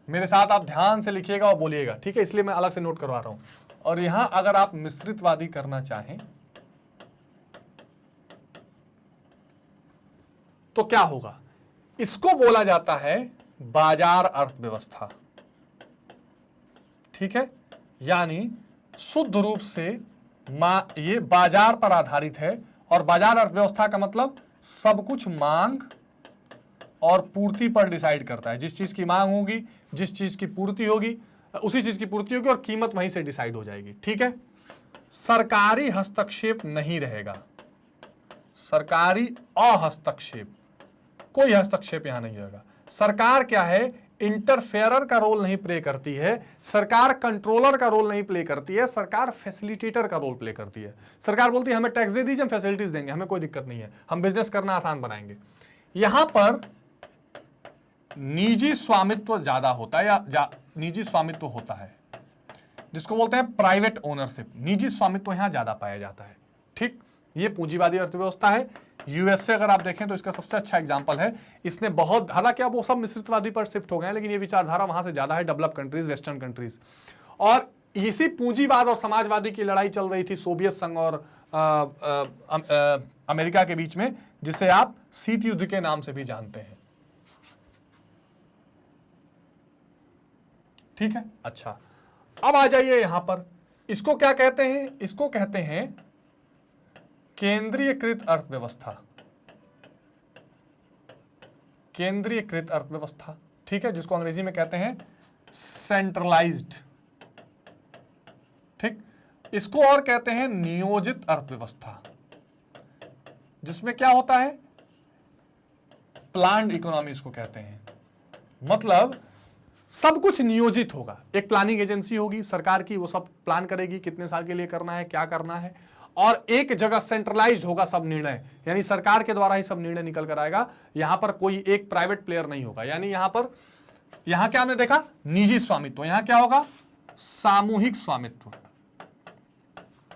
मेरे साथ आप ध्यान से लिखिएगा और बोलिएगा, ठीक है, इसलिए मैं अलग से नोट करवा रहा हूं। और यहां अगर आप मिश्रितवादी करना चाहें तो क्या होगा? इसको बोला जाता है बाजार अर्थव्यवस्था। ठीक है, यानी शुद्ध रूप से ये बाजार पर आधारित है। और बाजार अर्थव्यवस्था का मतलब सब कुछ मांग और पूर्ति पर डिसाइड करता है। जिस चीज की मांग होगी, जिस चीज की पूर्ति होगी, उसी चीज की पूर्ति होगी और कीमत वहीं से डिसाइड हो जाएगी। ठीक है, सरकारी हस्तक्षेप नहीं रहेगा, सरकारी अहस्तक्षेप, कोई हस्तक्षेप यहां नहीं रहेगा। सरकार क्या है, इंटरफेयर का रोल नहीं प्ले करती है, सरकार कंट्रोलर का रोल नहीं प्ले करती है, सरकार फैसिलिटेटर का रोल प्ले करती है। सरकार बोलती है हमें टैक्स दे दीजिए, हम फैसिलिटीज देंगे, हमें कोई दिक्कत नहीं है, हम बिजनेस करना आसान बनाएंगे। यहां पर निजी स्वामित्व ज्यादा होता है, या निजी स्वामित्व होता है, जिसको बोलते हैं प्राइवेट ओनरशिप। निजी स्वामित्व यहां ज्यादा पाया जाता है। ठीक, ये पूंजीवादी अर्थव्यवस्था है। यूएसए अगर आप देखें तो इसका सबसे अच्छा एग्जांपल है। इसने बहुत, हालांकि अब वो सब मिश्रितवादी पर शिफ्ट हो गए हैं, लेकिन ये विचारधारा वहां से ज्यादा है, डेवलप कंट्रीज, वेस्टर्न कंट्रीज। और इसी पूंजीवाद और समाजवादी की लड़ाई चल रही थी सोवियत संघ और अमेरिका के बीच में, जिसे आप शीत युद्ध के नाम से भी जानते हैं। ठीक है, अच्छा अब आ जाइए यहां पर, इसको क्या कहते हैं? इसको कहते हैं केंद्रीयकृत अर्थव्यवस्था। केंद्रीयकृत अर्थव्यवस्था, ठीक है, जिसको अंग्रेजी में कहते हैं सेंट्रलाइज्ड। ठीक, इसको और कहते हैं नियोजित अर्थव्यवस्था, जिसमें क्या होता है, प्लान्ड इकोनॉमी इसको कहते हैं। मतलब सब कुछ नियोजित होगा, एक प्लानिंग एजेंसी होगी सरकार की, वो सब प्लान करेगी कितने साल के लिए करना है, क्या करना है, और एक जगह सेंट्रलाइज्ड होगा सब निर्णय, यानी सरकार के द्वारा ही सब निर्णय निकल कर आएगा। यहां पर कोई एक प्राइवेट प्लेयर नहीं होगा, यानी यहां क्या हमने देखा, निजी स्वामित्व। यहां क्या होगा, सामूहिक स्वामित्व।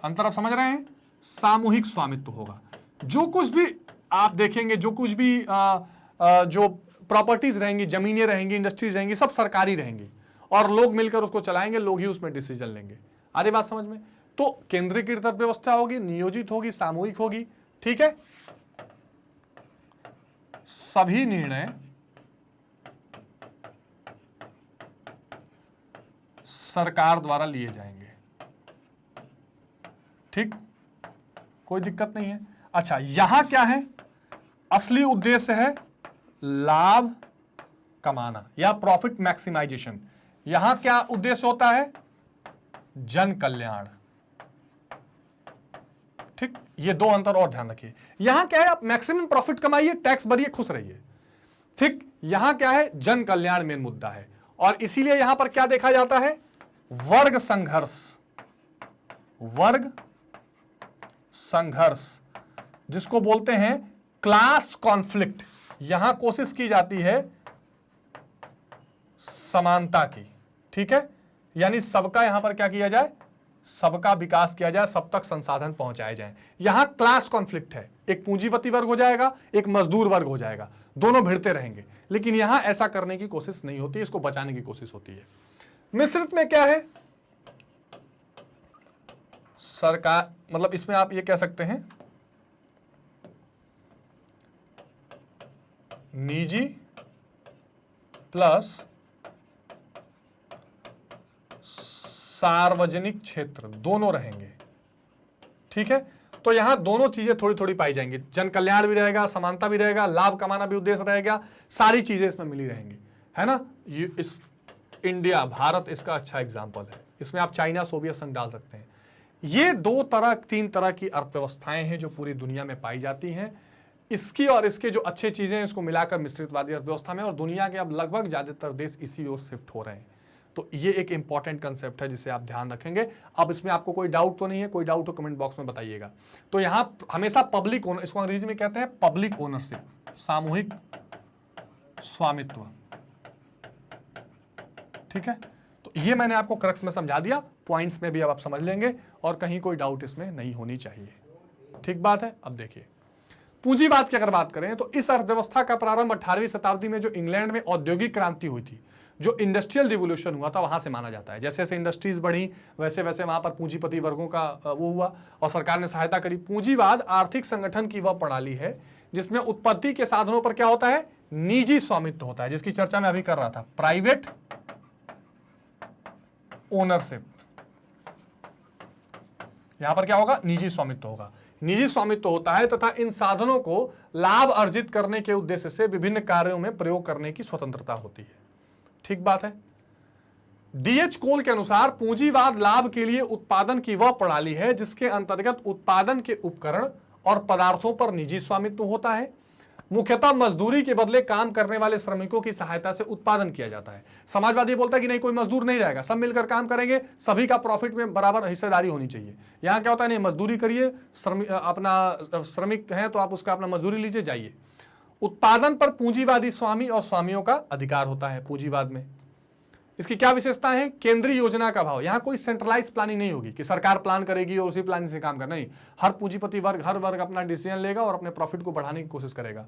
अंतर आप समझ रहे हैं? सामूहिक स्वामित्व होगा। जो कुछ भी आप देखेंगे, जो कुछ भी जो प्रॉपर्टीज रहेंगी, जमीनें रहेंगी, इंडस्ट्रीज रहेंगी, सब सरकारी रहेंगी और लोग मिलकर उसको चलाएंगे, लोग ही उसमें डिसीजन लेंगे। आ रही बात समझ में? तो केंद्रीकृत अर्थव्यवस्था होगी, नियोजित होगी, सामूहिक होगी। ठीक है, सभी निर्णय सरकार द्वारा लिए जाएंगे। ठीक, कोई दिक्कत नहीं है। अच्छा, यहां क्या है? असली उद्देश्य है लाभ कमाना या प्रॉफिट मैक्सिमाइजेशन। यहां क्या उद्देश्य होता है? जन कल्याण। ठीक, ये दो अंतर और ध्यान रखिए। यहां क्या है? आप मैक्सिमम प्रॉफिट कमाइए, टैक्स भरिए, खुश रहिए। ठीक, यहां क्या है? जन कल्याण मेन मुद्दा है। और इसीलिए यहां पर क्या देखा जाता है? वर्ग संघर्ष। वर्ग संघर्ष जिसको बोलते हैं क्लास कॉन्फ्लिक्ट, यहां कोशिश की जाती है समानता की। ठीक है, यानी सबका यहां पर क्या किया जाए? सबका विकास किया जाए, सब तक संसाधन पहुंचाए जाए। यहां क्लास कॉन्फ्लिक्ट है, एक पूंजीपति वर्ग हो जाएगा, एक मजदूर वर्ग हो जाएगा, दोनों भिड़ते रहेंगे। लेकिन यहां ऐसा करने की कोशिश नहीं होती, इसको बचाने की कोशिश होती है। मिश्रित में क्या है? सरकार, मतलब इसमें आप ये कह सकते हैं निजी प्लस सार्वजनिक क्षेत्र दोनों रहेंगे। ठीक है, तो यहां दोनों चीजें थोड़ी थोड़ी पाई जाएंगी। जन कल्याण भी रहेगा, समानता भी रहेगा, लाभ कमाना भी उद्देश्य रहेगा, सारी चीजें इसमें मिली रहेंगी, है ना। ये इस इंडिया, भारत इसका अच्छा एग्जाम्पल है। इसमें आप चाइना, सोवियत संघ डाल सकते हैं। ये दो तरह, तीन तरह की अर्थव्यवस्थाएं हैं जो पूरी दुनिया में पाई जाती हैं। इसकी और इसके जो अच्छे चीजें हैं इसको मिलाकर मिश्रितवादी अर्थव्यवस्था में, और दुनिया के अब लगभग ज्यादातर देश इसी ओर शिफ्ट हो रहे हैं। तो ये एक इंपॉर्टेंट कंसेप्ट है जिसे आप ध्यान रखेंगे। अब इसमें आपको कोई डाउट तो नहीं है? कोई डाउट हो कमेंट बॉक्स में बताइएगा। तो यहां हमेशा पब्लिक ओनर, इसको अंग्रेजी में कहते हैं पब्लिक ओनरशिप, सामूहिक स्वामित्व। ठीक है, तो ये मैंने आपको क्रक्स में समझा दिया, पॉइंट्स में भी अब आप समझ लेंगे और कहीं कोई डाउट इसमें नहीं होनी चाहिए। ठीक बात है। अब देखिए पूंजीवाद की अगर बात करें तो इस अर्थव्यवस्था का प्रारंभ 18वीं शताब्दी में जो इंग्लैंड में औद्योगिक क्रांति हुई थी, जो इंडस्ट्रियल रिवोल्यूशन हुआ था, वहां से माना जाता है। जैसे जैसे इंडस्ट्रीज बढ़ी वैसे वैसे वहां पर पूंजीपति वर्गों का वो हुआ और सरकार ने सहायता करी। पूंजीवाद आर्थिक संगठन की वह प्रणाली है जिसमें उत्पत्ति के साधनों पर क्या होता है? निजी स्वामित्व होता है, जिसकी चर्चा मैं अभी कर रहा था, प्राइवेट ओनरशिप। यहां पर क्या होगा? निजी स्वामित्व होगा। निजी स्वामित्व होता है तथा इन साधनों को लाभ अर्जित करने के उद्देश्य से विभिन्न कार्यों में प्रयोग करने की स्वतंत्रता होती है। ठीक बात है। डीएच कोल के अनुसार पूंजीवाद लाभ के लिए उत्पादन की वह प्रणाली है जिसके अंतर्गत उत्पादन के उपकरण और पदार्थों पर निजी स्वामित्व होता है। मुख्यतः मजदूरी के बदले काम करने वाले श्रमिकों की सहायता से उत्पादन किया जाता है। समाजवादी बोलता है कि नहीं, कोई मजदूर नहीं रहेगा, सब मिलकर काम करेंगे, सभी का प्रॉफिट में बराबर हिस्सेदारी होनी चाहिए। यहां क्या होता है? नहीं, मजदूरी करिए, अपना श्रमिक है तो आप उसका अपना मजदूरी लीजिए, जाइए। उत्पादन पर पूंजीवादी स्वामी और स्वामियों का अधिकार होता है पूंजीवाद में। इसकी क्या विशेषता है? केंद्रीय योजना का भाव। यहां कोई सेंट्रलाइज प्लानिंग नहीं होगी कि सरकार प्लान करेगी और उसी प्लानिंग से काम करना। नहीं, हर पूंजीपति वर्ग, हर वर्ग अपना डिसीजन लेगा और अपने प्रॉफिट को बढ़ाने की कोशिश करेगा।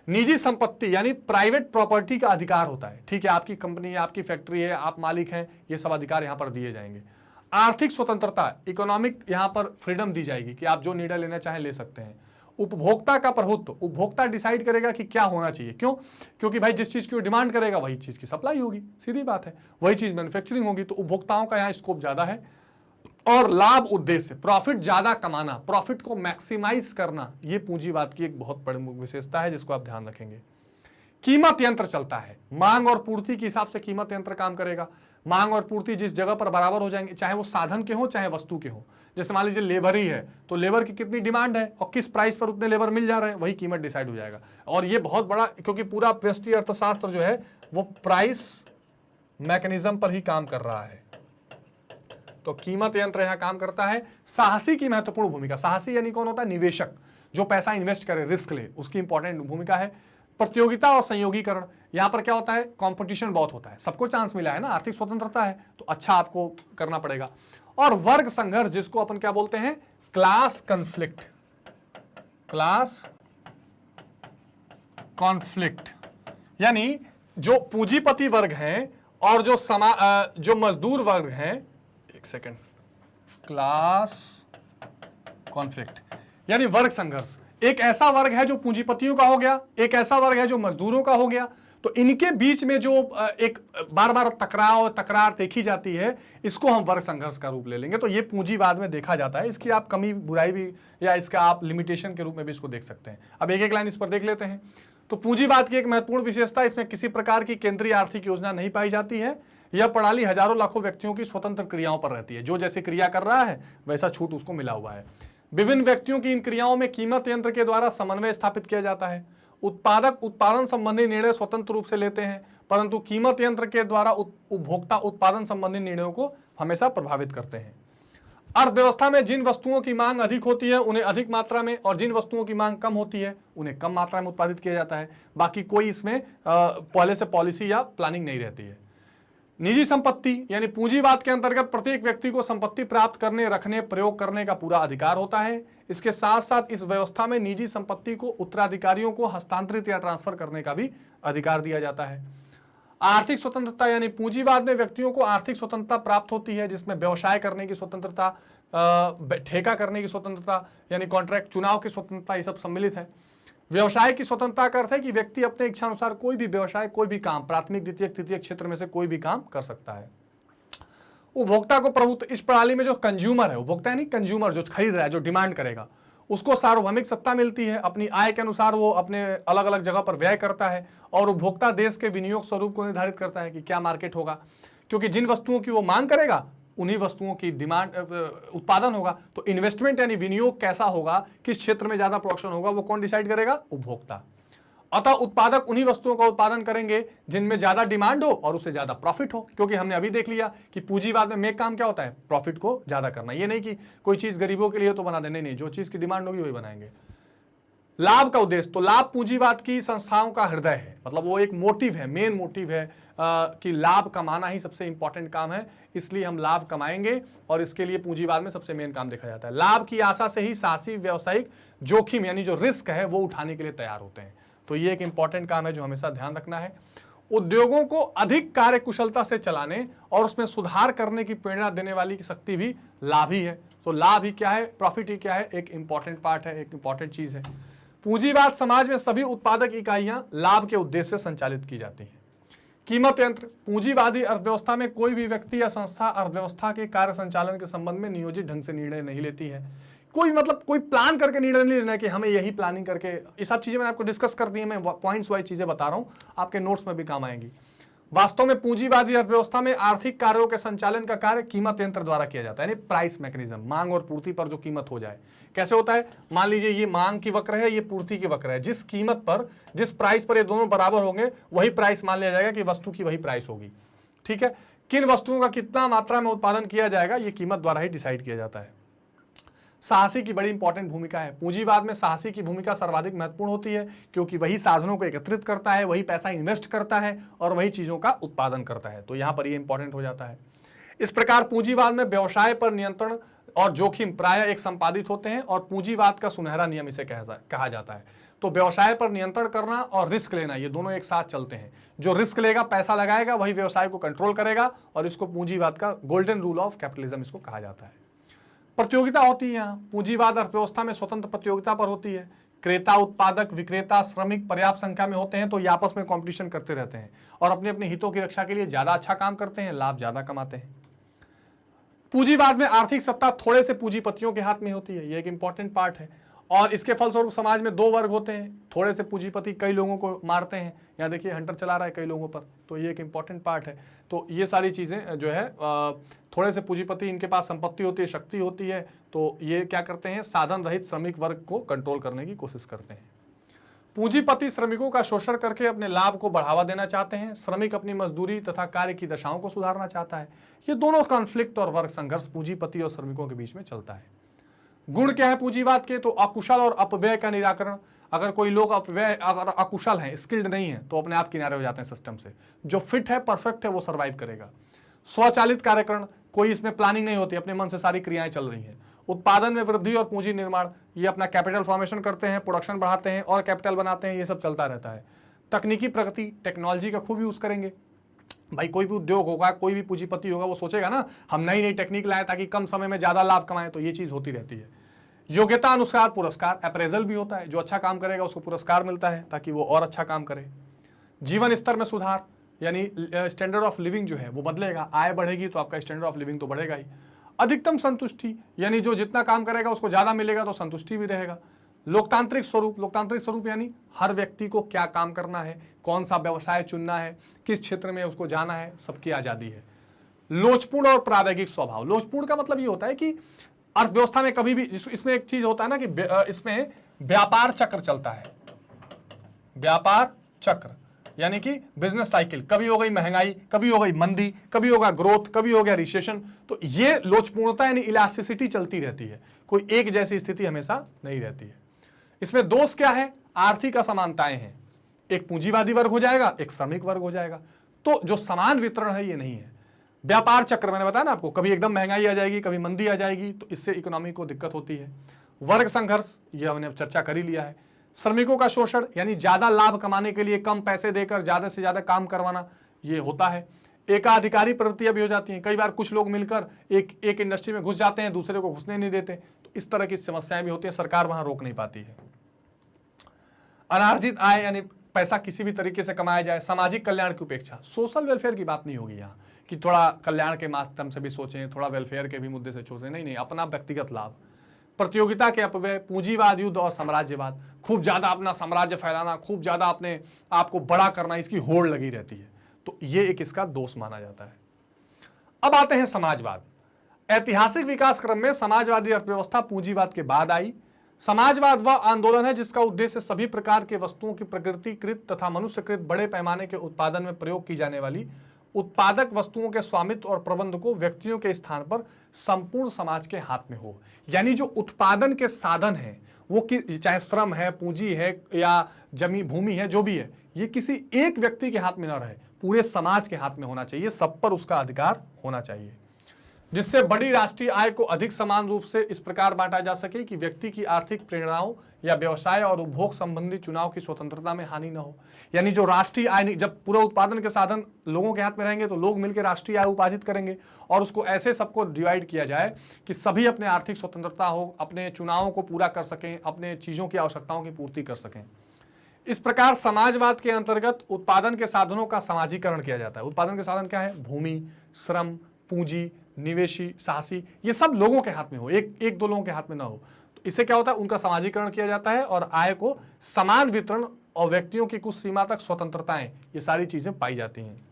निजी संपत्ति यानी प्राइवेट प्रॉपर्टी का अधिकार होता है। ठीक है, आपकी कंपनी है, आपकी फैक्ट्री है, आप मालिक हैं, ये सब अधिकार यहां पर दिए जाएंगे। आर्थिक स्वतंत्रता, इकोनॉमिक यहां पर फ्रीडम दी जाएगी कि आप जो निर्णय लेना चाहें ले सकते हैं। उपभोक्ता का प्रभुत्व, उपभोक्ता डिसाइड करेगा कि क्या होना चाहिए। क्यों? क्योंकि भाई जिस चीज की डिमांड करेगा वही चीज की सप्लाई होगी, सीधी बात है, वही चीज मैन्युफैक्चरिंग होगी। तो उपभोक्ताओं का यहाँ स्कोप ज्यादा है। और लाभ उद्देश्य, प्रॉफिट ज्यादा कमाना, प्रॉफिट को मैक्सिमाइज करना, यह पूंजीवाद की एक बहुत प्रमुख विशेषता है जिसको आप ध्यान रखेंगे। कीमत यंत्र चलता है, मांग और पूर्ति के हिसाब से कीमत यंत्र काम करेगा। मांग और पूर्ति जिस जगह पर बराबर हो जाएंगे, चाहे वो साधन के हो चाहे वस्तु के हो। जैसे मान लीजिए लेबर ही है तो लेबर की कितनी डिमांड है और किस प्राइस पर उतने लेबर मिल जा रहे हैं, वही कीमत डिसाइड हो जाएगा। और ये बहुत बड़ा, क्योंकि पूरा व्यष्टि अर्थशास्त्र जो है वो प्राइस मैकेनिज्म पर ही काम कर रहा है, तो कीमत यंत्र यहां काम करता है। साहसी की महत्वपूर्ण भूमिका, साहसी यानी कौन होता है? निवेशक, जो पैसा इन्वेस्ट करे, रिस्क ले, उसकी इंपॉर्टेंट भूमिका है। प्रतियोगिता और संयोगीकरण, यहां पर क्या होता है, कंपटीशन बहुत होता है, सबको चांस मिला है ना, आर्थिक स्वतंत्रता है तो अच्छा आपको करना पड़ेगा। और वर्ग संघर्ष जिसको अपन क्या बोलते हैं, क्लास कॉन्फ्लिक्ट, क्लास कॉन्फ्लिक्ट, यानी जो पूंजीपति वर्ग है और जो मजदूर वर्ग है, एक सेकंड, क्लास कॉन्फ्लिक्ट यानी वर्ग संघर्ष। एक ऐसा वर्ग है जो पूंजीपतियों का हो गया, एक ऐसा वर्ग है जो मजदूरों का हो गया, तो इनके बीच में जो एक बार बार तकरार देखी जाती है, इसको हम वर्ग संघर्ष का रूप ले लेंगे। तो ये पूंजीवाद में देखा जाता है, इसकी आप कमी बुराई भी या इसका आप लिमिटेशन के रूप में भी इसको देख सकते हैं। अब एक एक लाइन इस पर देख लेते हैं। तो पूंजीवाद की एक महत्वपूर्ण विशेषता, इसमें किसी प्रकार की केंद्रीय आर्थिक योजना नहीं पाई जाती है। यह प्रणाली हजारों लाखों व्यक्तियों की स्वतंत्र क्रियाओं पर रहती है, जो जैसे क्रिया कर रहा है वैसा छूट उसको मिला हुआ है। विभिन्न व्यक्तियों की इन क्रियाओं में कीमत यंत्र के द्वारा समन्वय स्थापित किया जाता है। उत्पादक उत्पादन संबंधी निर्णय स्वतंत्र रूप से लेते हैं, परंतु कीमत यंत्र के द्वारा उपभोक्ता उत्पादन संबंधी निर्णयों को हमेशा प्रभावित करते हैं। अर्थव्यवस्था में जिन वस्तुओं की मांग अधिक होती है उन्हें अधिक मात्रा में, और जिन वस्तुओं की मांग कम होती है उन्हें कम मात्रा में उत्पादित किया जाता है। बाकी कोई इसमें पहले से पॉलिसी या प्लानिंग नहीं रहती है। निजी संपत्ति यानी पूंजीवाद के अंतर्गत प्रत्येक व्यक्ति को संपत्ति प्राप्त करने, रखने, प्रयोग करने का पूरा अधिकार होता है। इसके साथ साथ इस व्यवस्था में निजी संपत्ति को उत्तराधिकारियों को हस्तांतरित या ट्रांसफर करने का भी अधिकार दिया जाता है। आर्थिक स्वतंत्रता यानी पूंजीवाद में व्यक्तियों को आर्थिक स्वतंत्रता प्राप्त होती है, जिसमें व्यवसाय करने की स्वतंत्रता, ठेका करने की स्वतंत्रता यानी कॉन्ट्रैक्ट, चुनाव की स्वतंत्रता, ये सब सम्मिलित है। व्यवसाय की स्वतंत्रता का अर्थ है कि व्यक्ति अपने इच्छा अनुसार कोई भी व्यवसाय, कोई भी काम, प्राथमिक, द्वितीयक, तृतीयक क्षेत्र में से कोई भी काम कर सकता है। उपभोक्ता को प्रभुत्व, इस प्रणाली में जो कंज्यूमर है, उपभोक्ता यानी कंज्यूमर जो खरीद रहा है, जो डिमांड करेगा, उसको सार्वभौमिक सत्ता मिलती है। अपनी आय के अनुसार वो अपने अलग अलग जगह पर व्यय करता है, और उपभोक्ता देश के विनियोग स्वरूप को निर्धारित करता है कि क्या मार्केट होगा, क्योंकि जिन वस्तुओं की वो मांग करेगा उन्हीं वस्तुओं की डिमांड उत्पादन होगा। तो इन्वेस्टमेंट यानी विनियोग कैसा होगा, किस क्षेत्र में ज्यादा प्रोडक्शन होगा, वो कौन डिसाइड करेगा, उपभोक्ता। अतः उत्पादक उन्हीं वस्तुओं का उत्पादन करेंगे जिनमें ज्यादा डिमांड हो और उससे ज्यादा प्रॉफिट हो, क्योंकि हमने अभी देख लिया कि पूंजीवाद में मेन काम क्या होता है, प्रॉफिट को ज्यादा करना। ये नहीं कि कोई चीज गरीबों के लिए तो बना देने, नहीं, जो चीज की डिमांड होगी वही बनाएंगे। लाभ का उद्देश्य, तो लाभ पूंजीवाद की संस्थाओं का हृदय है, मतलब वो एक मोटिव है, मेन मोटिव है कि लाभ कमाना ही सबसे इंपॉर्टेंट काम है, इसलिए हम लाभ कमाएंगे, और इसके लिए पूंजीवाद में सबसे मेन काम देखा जाता है। लाभ की आशा से ही साहसी व्यावसायिक जोखिम यानी जो रिस्क है वो उठाने के लिए तैयार होते हैं। तो ये एक इंपॉर्टेंट काम है जो हमेशा ध्यान रखना है। उद्योगों को अधिक कार्य कुशलता से चलाने और उसमें सुधार करने की प्रेरणा देने वाली की शक्ति भी लाभ ही है। तो लाभ ही क्या है, प्रॉफिट ही क्या है, एक इंपॉर्टेंट पार्ट है, एक इंपॉर्टेंट चीज है। पूंजीवाद समाज में सभी उत्पादक इकाइयां लाभ के उद्देश्य से संचालित की जाती हैं। कीमत यंत्र, पूंजीवादी अर्थव्यवस्था में कोई भी व्यक्ति या संस्था अर्थव्यवस्था के कार्य संचालन के संबंध में नियोजित ढंग से निर्णय नहीं लेती है। कोई प्लान करके निर्णय नहीं लेना कि हमें यही प्लानिंग करके, ये सब चीजें मैंने आपको डिस्कस कर दी है, मैं पॉइंट्स वाइज चीजें बता रहा हूं, आपके नोट्स में भी काम आएंगी। वास्तव में पूंजीवादी अर्थव्यवस्था में आर्थिक कार्यों के संचालन का कार्य कीमत यंत्र द्वारा किया जाता है, यानी प्राइस मैकेनिज्म, मांग और पूर्ति पर जो कीमत हो जाए। कैसे होता है, मान लीजिए ये मांग की वक्र है, ये पूर्ति की वक्र है, जिस कीमत पर, जिस प्राइस पर ये दोनों बराबर होंगे वही प्राइस मान लिया जाएगा कि वस्तु की वही प्राइस होगी। ठीक है, किन वस्तुओं का कितना मात्रा में उत्पादन किया जाएगा ये कीमत द्वारा ही डिसाइड किया जाता है। साहसी की बड़ी इंपॉर्टेंट भूमिका है। पूंजीवाद में साहसी की भूमिका सर्वाधिक महत्वपूर्ण होती है, क्योंकि वही साधनों को एकत्रित करता है, वही पैसा इन्वेस्ट करता है और वही चीजों का उत्पादन करता है। तो यहां पर ये इंपॉर्टेंट हो जाता है। इस प्रकार पूंजीवाद में व्यवसाय पर नियंत्रण और जोखिम प्राय एक संपादित होते हैं, और पूंजीवाद का सुनहरा नियम इसे कहा जाता है। तो व्यवसाय पर नियंत्रण करना और रिस्क लेना, ये दोनों एक साथ चलते हैं। जो रिस्क लेगा, पैसा लगाएगा, वही व्यवसाय को कंट्रोल करेगा, और इसको पूंजीवाद का गोल्डन रूल ऑफ कैपिटलिज्म इसको कहा जाता है। प्रतियोगिता होती है यहाँ, पूंजीवाद अर्थव्यवस्था में स्वतंत्र प्रतियोगिता पर होती है। क्रेता, उत्पादक, विक्रेता, श्रमिक पर्याप्त संख्या में होते हैं, तो ये आपस में कंपटीशन करते रहते हैं और अपने अपने हितों की रक्षा के लिए ज्यादा अच्छा काम करते हैं, लाभ ज्यादा कमाते हैं। पूंजीवाद में आर्थिक सत्ता थोड़े से पूंजीपतियों के हाथ में होती है, ये एक इंपॉर्टेंट पार्ट है, और इसके फलस्वरूप समाज में दो वर्ग होते हैं। थोड़े से पूंजीपति कई लोगों को मारते हैं, यहाँ देखिए हंटर चला रहा है कई लोगों पर, तो ये एक इंपॉर्टेंट पार्ट है। तो ये सारी चीजें जो है, थोड़े से पूंजीपति, इनके पास संपत्ति होती है, शक्ति होती है, तो ये क्या करते हैं, साधन रहित श्रमिक वर्ग को कंट्रोल करने की कोशिश करते हैं। पूंजीपति श्रमिकों का शोषण करके अपने लाभ को बढ़ावा देना चाहते हैं, श्रमिक अपनी मजदूरी तथा कार्य की दशाओं को सुधारना चाहता है। ये दोनों कॉन्फ्लिक्ट और वर्ग संघर्ष पूंजीपति और श्रमिकों के बीच में चलता है। गुण क्या है पूंजीवाद के, तो अकुशल और अपव्यय का निराकरण। अगर कोई लोग वे अगर अकुशल हैं, स्किल्ड नहीं है, तो अपने आप किनारे हो जाते हैं सिस्टम से। जो फिट है, परफेक्ट है, वो सर्वाइव करेगा। स्वचालित कार्यकरण, कोई इसमें प्लानिंग नहीं होती, अपने मन से सारी क्रियाएं चल रही हैं। उत्पादन में वृद्धि और पूंजी निर्माण, ये अपना कैपिटल फॉर्मेशन करते हैं, प्रोडक्शन बढ़ाते हैं और कैपिटल बनाते हैं, ये सब चलता रहता है। तकनीकी प्रगति, टेक्नोलॉजी का खूब यूज करेंगे। भाई कोई भी उद्योग होगा, कोई भी पूंजीपति होगा, वो सोचेगा ना हम नई नई टेक्निक लाएं ताकि कम समय में ज्यादा लाभ कमाएं, तो ये चीज होती रहती है। योग्यता अनुसार पुरस्कार, अप्रेजल भी होता है, जो अच्छा काम करेगा उसको पुरस्कार मिलता है ताकि वो और अच्छा काम करे। जीवन स्तर में सुधार, यानी स्टैंडर्ड ऑफ लिविंग जो है वो बदलेगा, आय बढ़ेगी तो आपका स्टैंडर्ड ऑफ लिविंग तो बढ़ेगा ही। अधिकतम संतुष्टि, यानी जो जितना काम करेगा उसको ज्यादा मिलेगा तो संतुष्टि भी रहेगा। लोकतांत्रिक स्वरूप, लोकतांत्रिक स्वरूप यानी हर व्यक्ति को क्या काम करना है, कौन सा व्यवसाय चुनना है, किस क्षेत्र में उसको जाना है, सबकी आजादी है। लोचपूर्ण और प्रावेगिक स्वभाव, लोचपूर्ण का मतलब ये होता है कि अर्थव्यवस्था में कभी भी, इसमें एक चीज होता है ना कि इसमें व्यापार चक्र चलता है, व्यापार चक्र यानी कि बिजनेस साइकिल, कभी हो गई महंगाई, कभी हो गई मंदी, कभी होगा ग्रोथ, कभी हो गया रिसेशन, तो ये लोचपूर्णता यानी इलास्टिसिटी चलती रहती है, कोई एक जैसी स्थिति हमेशा नहीं रहती है। इसमें दोष क्या है, आर्थिक असमानताएं हैं, एक पूंजीवादी वर्ग हो जाएगा, एक श्रमिक वर्ग हो जाएगा, तो जो समान वितरण है ये नहीं है। व्यापार चक्र मैंने बताया ना आपको, कभी एकदम महंगाई आ जाएगी, कभी मंदी आ जाएगी, तो इससे इकोनॉमी को दिक्कत होती है। वर्ग संघर्ष, ये हमने चर्चा कर ही लिया है। श्रमिकों का शोषण, यानी ज्यादा लाभ कमाने के लिए कम पैसे देकर ज्यादा से ज्यादा काम करवाना, ये होता है। एकाधिकारी प्रवृत्तियां भी हो जाती हैं, कई बार कुछ लोग मिलकर एक इंडस्ट्री में घुस जाते हैं, दूसरे को घुसने नहीं देते, तो इस तरह की समस्याएं भी होती है, सरकार वहां रोक नहीं पाती है। अनार्जित आय, यानी पैसा किसी भी तरीके से कमाया जाए। सामाजिक कल्याण की उपेक्षा, सोशल वेलफेयर की बात नहीं होगी यहाँ कि थोड़ा कल्याण के माध्यम से भी सोचें, थोड़ा वेलफेयर के भी मुद्दे से सोचें, नहीं, अपना व्यक्तिगत लाभ। प्रतियोगिता के अपव्यय, पूंजीवाद, युद्ध और साम्राज्यवाद, खूब ज्यादा अपना साम्राज्य फैलाना, खूब ज्यादा अपने आपको बड़ा करना, इसकी होड़ लगी रहती है, तो ये एक इसका दोष माना जाता है। अब आते हैं समाजवाद। ऐतिहासिक विकास क्रम में समाजवादी अर्थव्यवस्था पूंजीवाद के बाद आई। समाजवाद वह आंदोलन है जिसका उद्देश्य सभी प्रकार के वस्तुओं की प्रकृतिकृत तथा मनुष्यकृत बड़े पैमाने के उत्पादन में प्रयोग की जाने वाली उत्पादक वस्तुओं के स्वामित्व और प्रबंध को व्यक्तियों के स्थान पर संपूर्ण समाज के हाथ में हो। यानी जो उत्पादन के साधन है वो चाहे श्रम है, पूंजी है या जमीन भूमि है, जो भी है, ये किसी एक व्यक्ति के हाथ में न रहे, पूरे समाज के हाथ में होना चाहिए, सब पर उसका अधिकार होना चाहिए, जिससे बड़ी राष्ट्रीय आय को अधिक समान रूप से इस प्रकार बांटा जा सके कि व्यक्ति की आर्थिक प्रेरणाओं या व्यवसाय और उपभोग संबंधी चुनाव की स्वतंत्रता में हानि न हो। यानी जो राष्ट्रीय आय, जब पूरा उत्पादन के साधन लोगों के हाथ में रहेंगे तो लोग मिलकर राष्ट्रीय आय उपार्जित करेंगे और उसको ऐसे सबको डिवाइड किया जाए कि सभी अपने आर्थिक स्वतंत्रता हो, अपने चुनावों को पूरा कर सकें, अपने चीजों की आवश्यकताओं की पूर्ति कर सकें। इस प्रकार समाजवाद के अंतर्गत उत्पादन के साधनों का समाजीकरण किया जाता है। उत्पादन के साधन क्या है, भूमि, श्रम, पूंजी, निवेशी, साहसी, ये सब लोगों के हाथ में हो, एक दो लोगों के हाथ में ना हो। तो इससे क्या होता है, उनका समाजीकरण किया जाता है और आय को समान वितरण और व्यक्तियों की कुछ सीमा तक स्वतंत्रताएं, ये सारी चीजें पाई जाती हैं।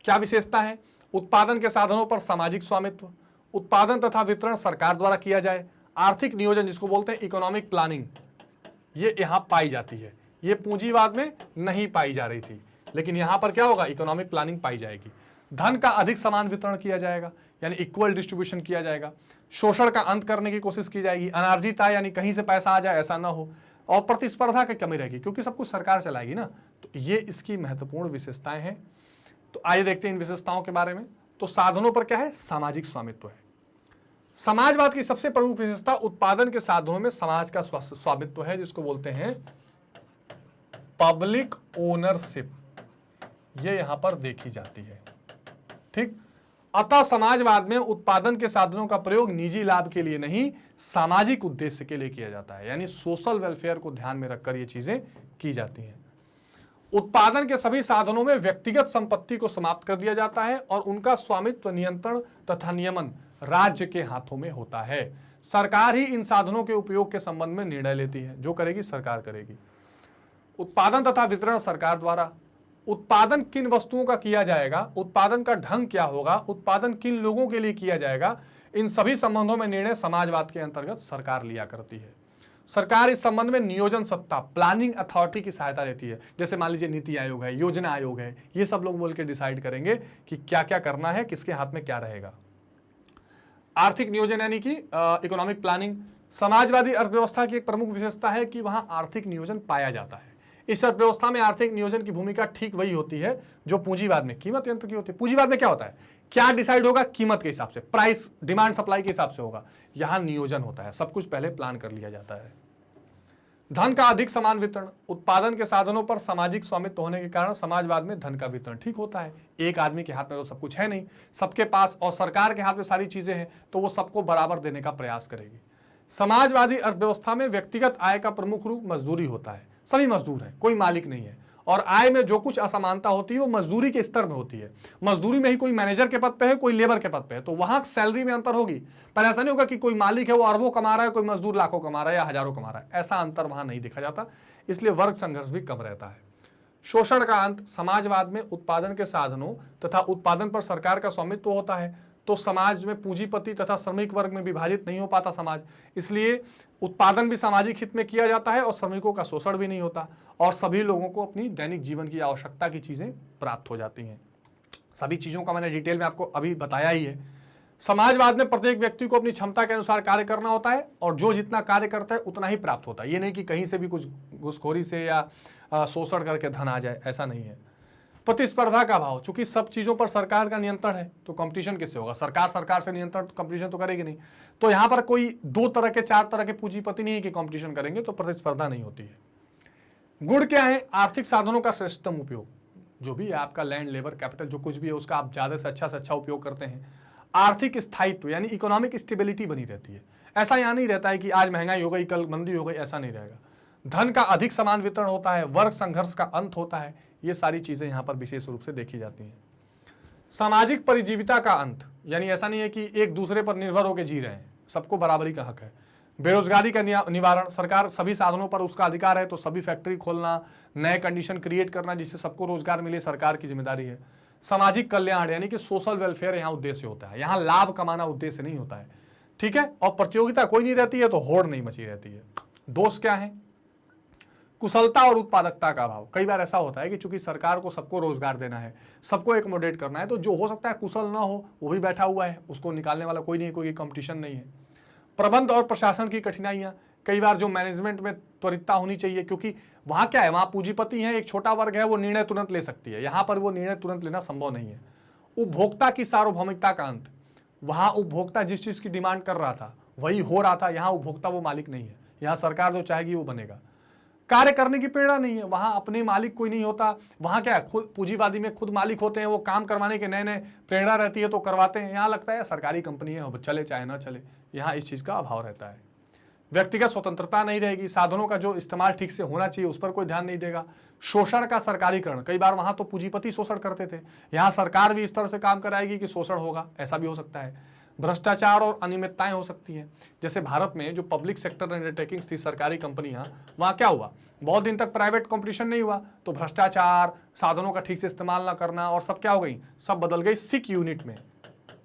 क्या विशेषता है, उत्पादन के साधनों पर सामाजिक स्वामित्व, उत्पादन तथा वितरण सरकार द्वारा किया जाए, आर्थिक नियोजन जिसको बोलते हैं इकोनॉमिक प्लानिंग, ये यहाँ पाई जाती है। ये पूंजीवाद में नहीं पाई जा रही थी, लेकिन यहां पर क्या होगा, इकोनॉमिक प्लानिंग पाई जाएगी। धन का अधिक समान वितरण किया जाएगा, यानी इक्वल डिस्ट्रीब्यूशन किया जाएगा। शोषण का अंत करने की कोशिश की जाएगी। अनार्जित आय, यानी कहीं से पैसा आ जाए ऐसा ना हो, और प्रतिस्पर्धा की कमी रहेगी क्योंकि सब कुछ सरकार चलाएगी ना। तो ये इसकी महत्वपूर्ण विशेषताएं हैं। तो आइए देखते हैं इन विशेषताओं के बारे में। तो साधनों पर क्या है, सामाजिक स्वामित्व है। समाजवाद की सबसे प्रमुख विशेषता उत्पादन के साधनों में समाज का स्वामित्व है, जिसको बोलते हैं पब्लिक ओनरशिप। ये यहां पर देखी जाती है, ठीक। अतः समाजवाद में उत्पादन के साधनों का प्रयोग निजी लाभ के लिए नहीं, सामाजिक उद्देश्य के लिए किया जाता है, यानी सोशल वेलफेयर को ध्यान में रखकर ये चीजें की जाती हैं। उत्पादन के सभी साधनों में व्यक्तिगत संपत्ति को समाप्त कर दिया जाता है और उनका स्वामित्व, नियंत्रण तथा नियमन राज्य के हाथों में होता है। सरकार ही इन साधनों के उपयोग के संबंध में निर्णय लेती है, जो करेगी सरकार करेगी। उत्पादन तथा वितरण सरकार द्वारा। उत्पादन किन वस्तुओं का किया जाएगा, उत्पादन का ढंग क्या होगा, उत्पादन किन लोगों के लिए किया जाएगा, इन सभी संबंधों में निर्णय समाजवाद के अंतर्गत सरकार लिया करती है। सरकार इस संबंध में नियोजन सत्ता, प्लानिंग अथॉरिटी की सहायता लेती है। जैसे मान लीजिए नीति आयोग है, योजना आयोग है, ये सब लोग बोल के डिसाइड करेंगे कि क्या क्या करना है, किसके हाथ में क्या रहेगा। आर्थिक नियोजन यानी कि इकोनॉमिक प्लानिंग, समाजवादी अर्थव्यवस्था की एक प्रमुख विशेषता है कि वहां आर्थिक नियोजन पाया जाता है। इस अर्थव्यवस्था में आर्थिक नियोजन की भूमिका ठीक वही होती है जो पूंजीवाद में कीमत यंत्र की होती है। पूंजीवाद में क्या होता है, क्या डिसाइड होगा, कीमत के हिसाब से, प्राइस डिमांड सप्लाई के हिसाब से होगा। यहां नियोजन होता है, सब कुछ पहले प्लान कर लिया जाता है। धन का अधिक समान वितरण, उत्पादन के साधनों पर सामाजिक स्वामित्व होने के कारण समाजवाद में धन का वितरण ठीक होता है। एक आदमी के हाथ में तो सब कुछ है नहीं, सबके पास, और सरकार के हाथ में सारी चीजें हैं, तो वो सबको बराबर देने का प्रयास करेगी। समाजवादी अर्थव्यवस्था में व्यक्तिगत आय का प्रमुख रूप मजदूरी होता है। सभी मजदूर हैं, कोई मालिक नहीं है, और आय में जो कुछ असमानता होती है वो मजदूरी के स्तर में होती है। मजदूरी में ही कोई मैनेजर के पद पे है, कोई लेबर के पद पे है, तो वहां सैलरी में अंतर होगी। पर ऐसा नहीं होगा कि कोई मालिक है वो अरबों कमा रहा है, कोई मजदूर लाखों कमा रहा है या हजारों कमा रहा है, ऐसा अंतर वहां नहीं देखा जाता। इसलिए वर्ग संघर्ष भी कम रहता है। शोषण का अंत, समाजवाद में उत्पादन के साधनों तथा उत्पादन पर सरकार का स्वामित्व होता है, तो समाज में पूंजीपति तथा श्रमिक वर्ग में विभाजित नहीं हो पाता समाज, इसलिए उत्पादन भी सामाजिक हित में किया जाता है और श्रमिकों का शोषण भी नहीं होता, और सभी लोगों को अपनी दैनिक जीवन की आवश्यकता की चीजें प्राप्त हो जाती हैं। सभी चीजों का मैंने डिटेल में आपको अभी बताया ही है। समाजवाद में प्रत्येक व्यक्ति को अपनी क्षमता के अनुसार कार्य करना होता है, और जो जितना कार्य करता है उतना ही प्राप्त होता है। ये नहीं कि कहीं से भी कुछ घुसखोरी से या शोषण करके धन आ जाए, ऐसा नहीं है। प्रतिस्पर्धा का भाव, चूंकि सब चीजों पर सरकार का नियंत्रण है, तो कंपटीशन किससे होगा, सरकार से नियंत्रण, कंपटीशन तो करेगी नहीं। तो यहां पर कोई 2 तरह के 4 तरह के पूंजीपति नहीं है कि कंपटीशन करेंगे, तो प्रतिस्पर्धा नहीं होती है। गुण क्या है, आर्थिक साधनों का श्रेष्ठतम उपयोग, जो भी है आपका लैंड, लेबर, कैपिटल, जो कुछ भी है उसका आप ज्यादा से अच्छा उपयोग करते हैं। आर्थिक स्थायित्व यानी इकोनॉमिक स्टेबिलिटी बनी रहती है। ऐसा यहां नहीं रहता है कि आज महंगाई हो गई कल मंदी हो गई, ऐसा नहीं रहेगा। धन का अधिक समान वितरण होता है, वर्ग संघर्ष का अंत होता है, ये सारी चीजें यहां पर विशेष रूप से देखी जाती हैं। सामाजिक परिजीविता का अंत, यानी ऐसा नहीं है कि एक दूसरे पर निर्भर होकर जी रहे हैं, सबको बराबरी का हक है। बेरोजगारी का निवारण, सरकार सभी साधनों पर उसका अधिकार है, तो सभी फैक्ट्री खोलना, नए कंडीशन क्रिएट करना जिससे सबको रोजगार मिले, सरकार की जिम्मेदारी है। सामाजिक कल्याण यानी कि सोशल वेलफेयर यहाँ उद्देश्य होता है, यहाँ लाभ कमाना उद्देश्य नहीं होता है, ठीक है। और प्रतियोगिता कोई नहीं रहती है तो होड़ नहीं मची रहती है। दोष क्या है, कुशलता और उत्पादकता का अभाव। कई बार ऐसा होता है कि चूंकि सरकार को सबको रोजगार देना है, सबको एकोमोडेट करना है, तो जो हो सकता है कुशल ना हो वो भी बैठा हुआ है, उसको निकालने वाला कोई नहीं, कोई कंपटीशन नहीं है। प्रबंध और प्रशासन की कठिनाइयां, कई बार जो मैनेजमेंट में त्वरितता होनी चाहिए, क्योंकि वहां क्या है, वहां पूंजीपति है, एक छोटा वर्ग है, वो निर्णय तुरंत ले सकती है, यहां पर वो निर्णय तुरंत लेना संभव नहीं है। उपभोक्ता की सार्वभौमिकता का अंत, वहां उपभोक्ता जिस चीज की डिमांड कर रहा था वही हो रहा था, यहां उपभोक्ता वो मालिक नहीं है, यहां सरकार जो चाहेगी वो बनेगा। कार्य करने की प्रेरणा नहीं है, वहां अपने मालिक कोई नहीं होता, वहां क्या है, खुद पूंजीवादी में खुद मालिक होते हैं, वो काम करवाने के नए नए प्रेरणा रहती है तो करवाते हैं। यहाँ लगता है सरकारी कंपनी है, चले चाहे ना चले, यहाँ इस चीज का अभाव रहता है। व्यक्तिगत स्वतंत्रता नहीं रहेगी, साधनों का जो इस्तेमाल ठीक से होना चाहिए उस पर कोई ध्यान नहीं देगा। शोषण का सरकारीकरण, कई बार वहां तो पूंजीपति शोषण करते थे, यहाँ सरकार भी इस तरह से काम कराएगी कि शोषण होगा, ऐसा भी हो सकता है। भ्रष्टाचार और अनियमितताएं हो सकती हैं, जैसे भारत में जो पब्लिक सेक्टर अंडरटेकिंग्स थी, सरकारी कंपनियां, वहां क्या हुआ, बहुत दिन तक प्राइवेट कंपटीशन नहीं हुआ, तो भ्रष्टाचार, साधनों का ठीक से इस्तेमाल ना करना, और सब क्या हो गई, सब बदल गई सिक यूनिट में,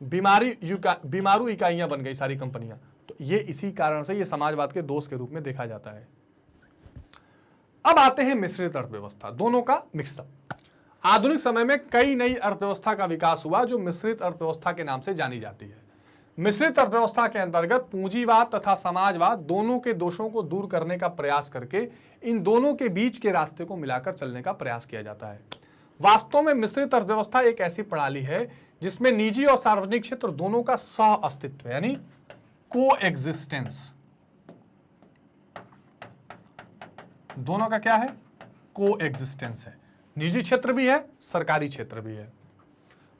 बीमारू इकाइयां बन गई सारी कंपनियां। तो ये इसी कारण से ये समाजवाद के दोष के रूप में देखा जाता है। अब आते हैं मिश्रित अर्थव्यवस्था, दोनों का मिक्सअप। आधुनिक समय में कई नई अर्थव्यवस्था का विकास हुआ जो मिश्रित अर्थव्यवस्था के नाम से जानी जाती है। मिश्रित अर्थव्यवस्था के अंतर्गत पूंजीवाद तथा समाजवाद दोनों के दोषों को दूर करने का प्रयास करके इन दोनों के बीच के रास्ते को मिलाकर चलने का प्रयास किया जाता है। वास्तव में मिश्रित अर्थव्यवस्था एक ऐसी प्रणाली है जिसमें निजी और सार्वजनिक क्षेत्र दोनों का सह अस्तित्व यानी कोएग्जिस्टेंस, दोनों का क्या है, कोएग्जिस्टेंस है। निजी क्षेत्र भी है, सरकारी क्षेत्र भी है,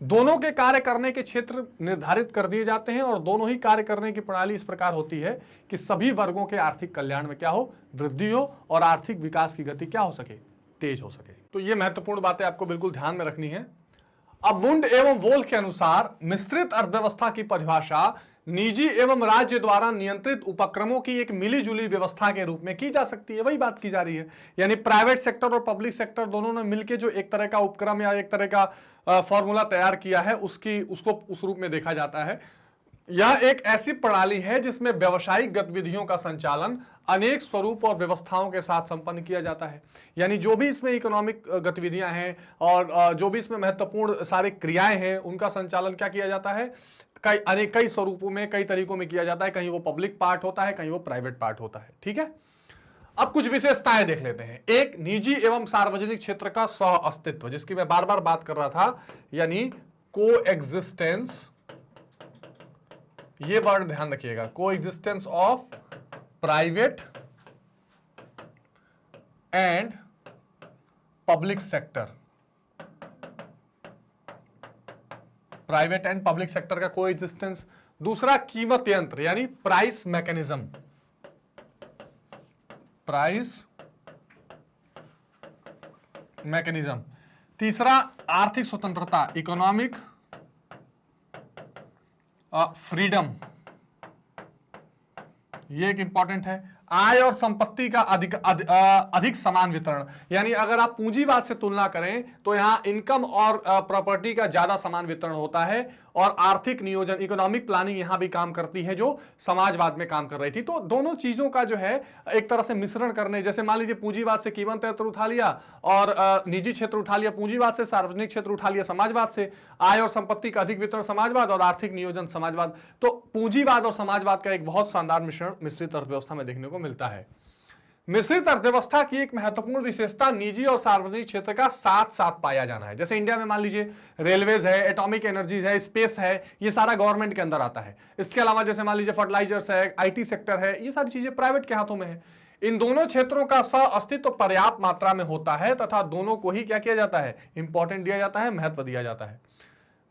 दोनों के कार्य करने के क्षेत्र निर्धारित कर दिए जाते हैं और दोनों ही कार्य करने की प्रणाली इस प्रकार होती है कि सभी वर्गों के आर्थिक कल्याण में क्या हो, वृद्धि हो, और आर्थिक विकास की गति क्या हो सके, तेज हो सके। तो ये महत्वपूर्ण बातें आपको बिल्कुल ध्यान में रखनी है। अब मुंड एवं वोल्फ के अनुसार मिश्रित अर्थव्यवस्था की परिभाषा निजी एवं राज्य द्वारा नियंत्रित उपक्रमों की एक मिलीजुली व्यवस्था के रूप में की जा सकती है। वही बात की जा रही है, यानी प्राइवेट सेक्टर और पब्लिक सेक्टर दोनों ने मिलकर जो एक तरह का उपक्रम या एक तरह का फॉर्मूला तैयार किया है, उसको उस रूप में देखा जाता है। यह एक ऐसी प्रणाली है जिसमें व्यावसायिक गतिविधियों का संचालन अनेक स्वरूप और व्यवस्थाओं के साथ संपन्न किया जाता है। यानी जो भी इसमें इकोनॉमिक गतिविधियां हैं और जो भी इसमें महत्वपूर्ण सारी क्रियाएं हैं, उनका संचालन क्या किया जाता है, कई स्वरूपों में, कई तरीकों में किया जाता है। कहीं वो पब्लिक पार्ट होता है, कहीं वो प्राइवेट पार्ट होता है। ठीक है, अब कुछ विशेषताएं देख लेते हैं। एक, निजी एवं सार्वजनिक क्षेत्र का सह अस्तित्व, जिसकी मैं बार बार बात कर रहा था, यानी को एग्जिस्टेंस, ये वर्ड ध्यान रखिएगा, को existence of private and public sector, private and public sector का को एग्जिस्टेंस। दूसरा, कीमत यंत्र यानी प्राइस मैकेनिज्म, प्राइस मैकेनिज्म। तीसरा, आर्थिक स्वतंत्रता, इकोनॉमिक फ्रीडम, ये एक इंपॉर्टेंट है। आय और संपत्ति का अधिक समान वितरण, यानी अगर आप पूंजीवाद से तुलना करें तो यहां इनकम और प्रॉपर्टी का ज्यादा समान वितरण होता है, और आर्थिक नियोजन, इकोनॉमिक प्लानिंग यहां भी काम करती है जो समाजवाद में काम कर रही थी। तो दोनों चीजों का जो है एक तरह से मिश्रण करने, जैसे मान लीजिए पूंजीवाद से कीमत यंत्र उठा लिया और निजी क्षेत्र उठा लिया पूंजीवाद से, सार्वजनिक क्षेत्र उठा लिया समाजवाद से, आय और संपत्ति का अधिक वितरण समाजवाद और आर्थिक नियोजन समाजवाद। तो पूंजीवाद और समाजवाद का एक बहुत शानदार मिश्रण मिश्रित अर्थव्यवस्था में देखने को मिलता है। मिश्रित अर्थव्यवस्था की एक महत्वपूर्ण विशेषता निजी और सार्वजनिक क्षेत्र का साथ साथ पाया जाना है। जैसे इंडिया में मान लीजिए रेलवेज है, एटॉमिक एनर्जीज है, स्पेस है, ये सारा गवर्नमेंट के अंदर आता है। इसके अलावा जैसे मान लीजिए फर्टिलाइजर्स है, आईटी सेक्टर है, ये सारी चीजें प्राइवेट के हाथों में है। इन दोनों क्षेत्रों का सह अस्तित्व पर्याप्त मात्रा में होता है तथा दोनों को ही क्या किया जाता है, इंपॉर्टेंट दिया जाता है, महत्व दिया जाता है।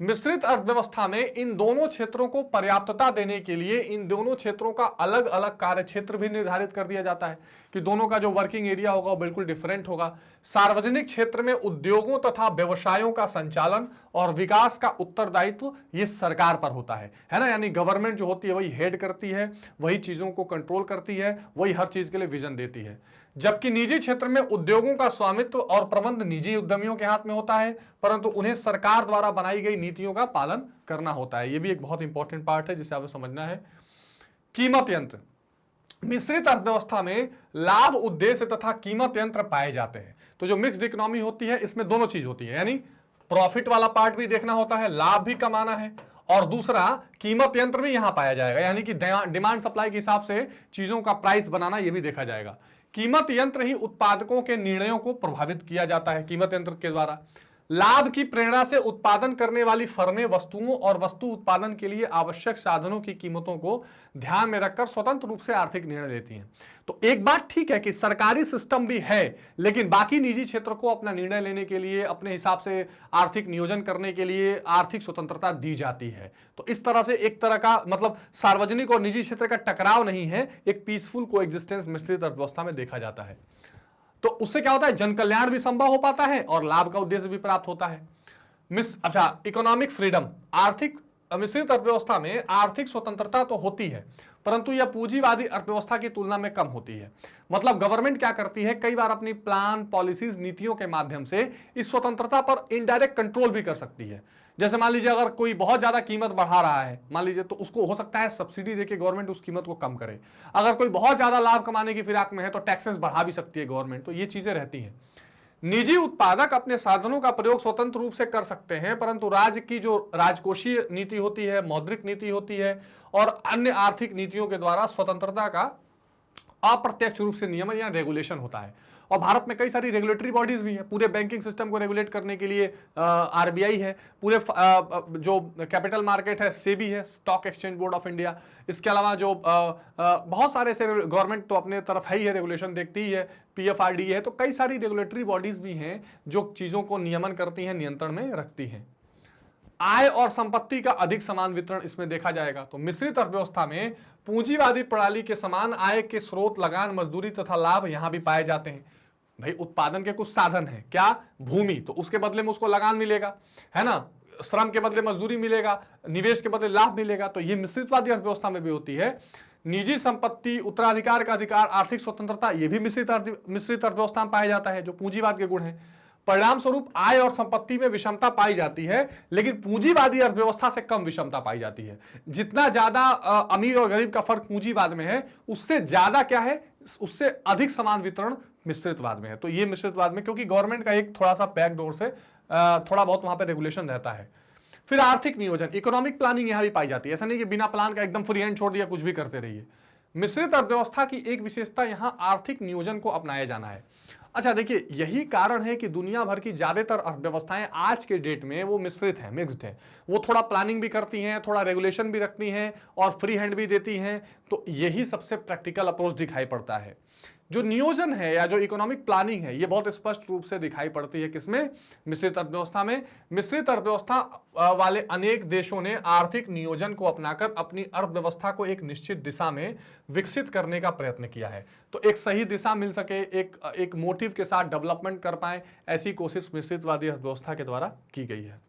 मिश्रित अर्थव्यवस्था में इन दोनों क्षेत्रों को पर्याप्तता देने के लिए इन दोनों क्षेत्रों का अलग अलग कार्य क्षेत्र भी निर्धारित कर दिया जाता है कि दोनों का जो वर्किंग एरिया होगा वो बिल्कुल डिफरेंट होगा। सार्वजनिक क्षेत्र में उद्योगों तथा व्यवसायों का संचालन और विकास का उत्तरदायित्व ये सरकार पर होता है ना, यानी गवर्नमेंट जो होती है वही हेड करती है, वही चीजों को कंट्रोल करती है, वही हर चीज के लिए विजन देती है। जबकि निजी क्षेत्र में उद्योगों का स्वामित्व और प्रबंध निजी उद्यमियों के हाथ में होता है, परंतु उन्हें सरकार द्वारा बनाई गई नीतियों का पालन करना होता है। यह भी एक बहुत इंपॉर्टेंट पार्ट है जिसे आपको समझना है। कीमत यंत्र, मिश्रित अर्थव्यवस्था में लाभ उद्देश्य तथा कीमत यंत्र पाए जाते हैं। तो जो मिक्स्ड इकोनॉमी होती है इसमें दोनों चीज होती है, यानी प्रॉफिट वाला पार्ट भी देखना होता है, लाभ भी कमाना है, और दूसरा कीमत यंत्र भी यहां पाया जाएगा, यानी कि डिमांड सप्लाई के हिसाब से चीजों का प्राइस बनाना यह भी देखा जाएगा। कीमत यंत्र ही उत्पादकों के निर्णयों को प्रभावित किया जाता है कीमत यंत्र के द्वारा। लाभ की प्रेरणा से उत्पादन करने वाली फर्में वस्तुओं और वस्तु उत्पादन के लिए आवश्यक साधनों की कीमतों को ध्यान में रखकर स्वतंत्र रूप से आर्थिक निर्णय लेती हैं। तो एक बात ठीक है कि सरकारी सिस्टम भी है, लेकिन बाकी निजी क्षेत्र को अपना निर्णय लेने के लिए, अपने हिसाब से आर्थिक नियोजन करने के लिए आर्थिक स्वतंत्रता दी जाती है। तो इस तरह से एक तरह का मतलब सार्वजनिक और निजी क्षेत्र का टकराव नहीं है, एक पीसफुल कोएग्जिस्टेंस मिश्रित अर्थव्यवस्था में देखा जाता है। तो उससे क्या होता है, जन कल्याण भी संभव हो पाता है और लाभ का उद्देश्य भी प्राप्त होता है। इकोनॉमिक फ्रीडम, आर्थिक मिश्रित अर्थव्यवस्था में आर्थिक स्वतंत्रता तो होती है, परंतु यह पूंजीवादी अर्थव्यवस्था की तुलना में कम होती है। मतलब गवर्नमेंट क्या करती है, कई बार अपनी प्लान, पॉलिसीज, नीतियों के माध्यम से इस स्वतंत्रता पर इनडायरेक्ट कंट्रोल भी कर सकती है। जैसे मान लीजिए अगर कोई बहुत ज्यादा कीमत बढ़ा रहा है मान लीजिए, तो उसको हो सकता है सब्सिडी देके गवर्नमेंट उस कीमत को कम करे। अगर कोई बहुत ज्यादा लाभ कमाने की फिराक में है तो टैक्सेस बढ़ा भी सकती है गवर्नमेंट। तो ये चीजें रहती हैं। निजी उत्पादक अपने साधनों का प्रयोग स्वतंत्र रूप से कर सकते हैं, परंतु राज्य की जो राजकोषीय नीति होती है, मौद्रिक नीति होती है और अन्य आर्थिक नीतियों के द्वारा स्वतंत्रता का अप्रत्यक्ष रूप से नियमन या रेगुलेशन होता है। और भारत में कई सारी रेगुलेटरी बॉडीज भी हैं। पूरे बैंकिंग सिस्टम को रेगुलेट करने के लिए आरबीआई है, पूरे जो कैपिटल मार्केट है सेबी है, stock exchange board of India. इसके अलावा जो बहुत सारे ऐसे गवर्नमेंट तो अपने तरफ है ही है, रेगुलेशन देखती ही है, पीएफआरडी है। तो कई सारी रेगुलेटरी बॉडीज भी हैं जो चीजों को नियमन करती हैं, नियंत्रण में रखती हैं। आय और संपत्ति का अधिक समान वितरण इसमें देखा जाएगा। तो मिश्रित अर्थव्यवस्था में पूंजीवादी प्रणाली के समान आय के स्रोत, लगान, मजदूरी तथा लाभ यहां भी पाए जाते हैं। भाई उत्पादन के कुछ साधन हैं, क्या, भूमि, तो उसके बदले में उसको लगान मिलेगा, है ना, श्रम के बदले मजदूरी मिलेगा, निवेश के बदले लाभ मिलेगा। तो ये मिश्रितवादी अर्थव्यवस्था में भी होती है। निजी संपत्ति, उत्तराधिकार का अधिकार, आर्थिक स्वतंत्रता, ये भी मिश्रित अर्थव्यवस्था में पाया जाता है, जो पूंजीवाद के गुण हैं। परिणाम स्वरूप आय और संपत्ति में विषमता पाई जाती है, लेकिन पूंजीवादी अर्थव्यवस्था से कम विषमता पाई जाती है। जितना ज्यादा अमीर और गरीब का फर्क पूंजीवाद में है, उससे ज्यादा क्या है, उससे अधिक समान वितरण मिश्रितवाद में है। तो ये मिश्रितवाद में, क्योंकि गवर्नमेंट का एक थोड़ा सा बैकडोर से थोड़ा बहुत वहां पे रेगुलेशन रहता है। फिर आर्थिक नियोजन, इकोनॉमिक प्लानिंग यहां भी पाई जाती है। ऐसा नहीं कि बिना प्लान का एकदम फ्री हैंड छोड़ दिया, कुछ भी करते रहिए। मिश्रित अर्थव्यवस्था की एक विशेषता यहां आर्थिक नियोजन को अपनाया जाना है। अच्छा देखिए, यही कारण है कि दुनिया भर की ज्यादातर अर्थव्यवस्थाएं आज के डेट में वो मिश्रित हैं, मिक्स्ड हैं। वो थोड़ा प्लानिंग भी करती हैं, थोड़ा रेगुलेशन भी रखती हैं और फ्री हैंड भी देती हैं। तो यही सबसे प्रैक्टिकल अप्रोच दिखाई पड़ता है। जो नियोजन है या जो इकोनॉमिक प्लानिंग है, ये बहुत स्पष्ट रूप से दिखाई पड़ती है किसमें? मिश्रित अर्थव्यवस्था में। मिश्रित अर्थव्यवस्था वाले अनेक देशों ने आर्थिक नियोजन को अपनाकर अपनी अर्थव्यवस्था को एक निश्चित दिशा में विकसित करने का प्रयत्न किया है। तो एक सही दिशा मिल सके, एक मोटिव के साथ डेवलपमेंट कर पाए, ऐसी कोशिश मिश्रितवादी अर्थव्यवस्था के द्वारा की गई है।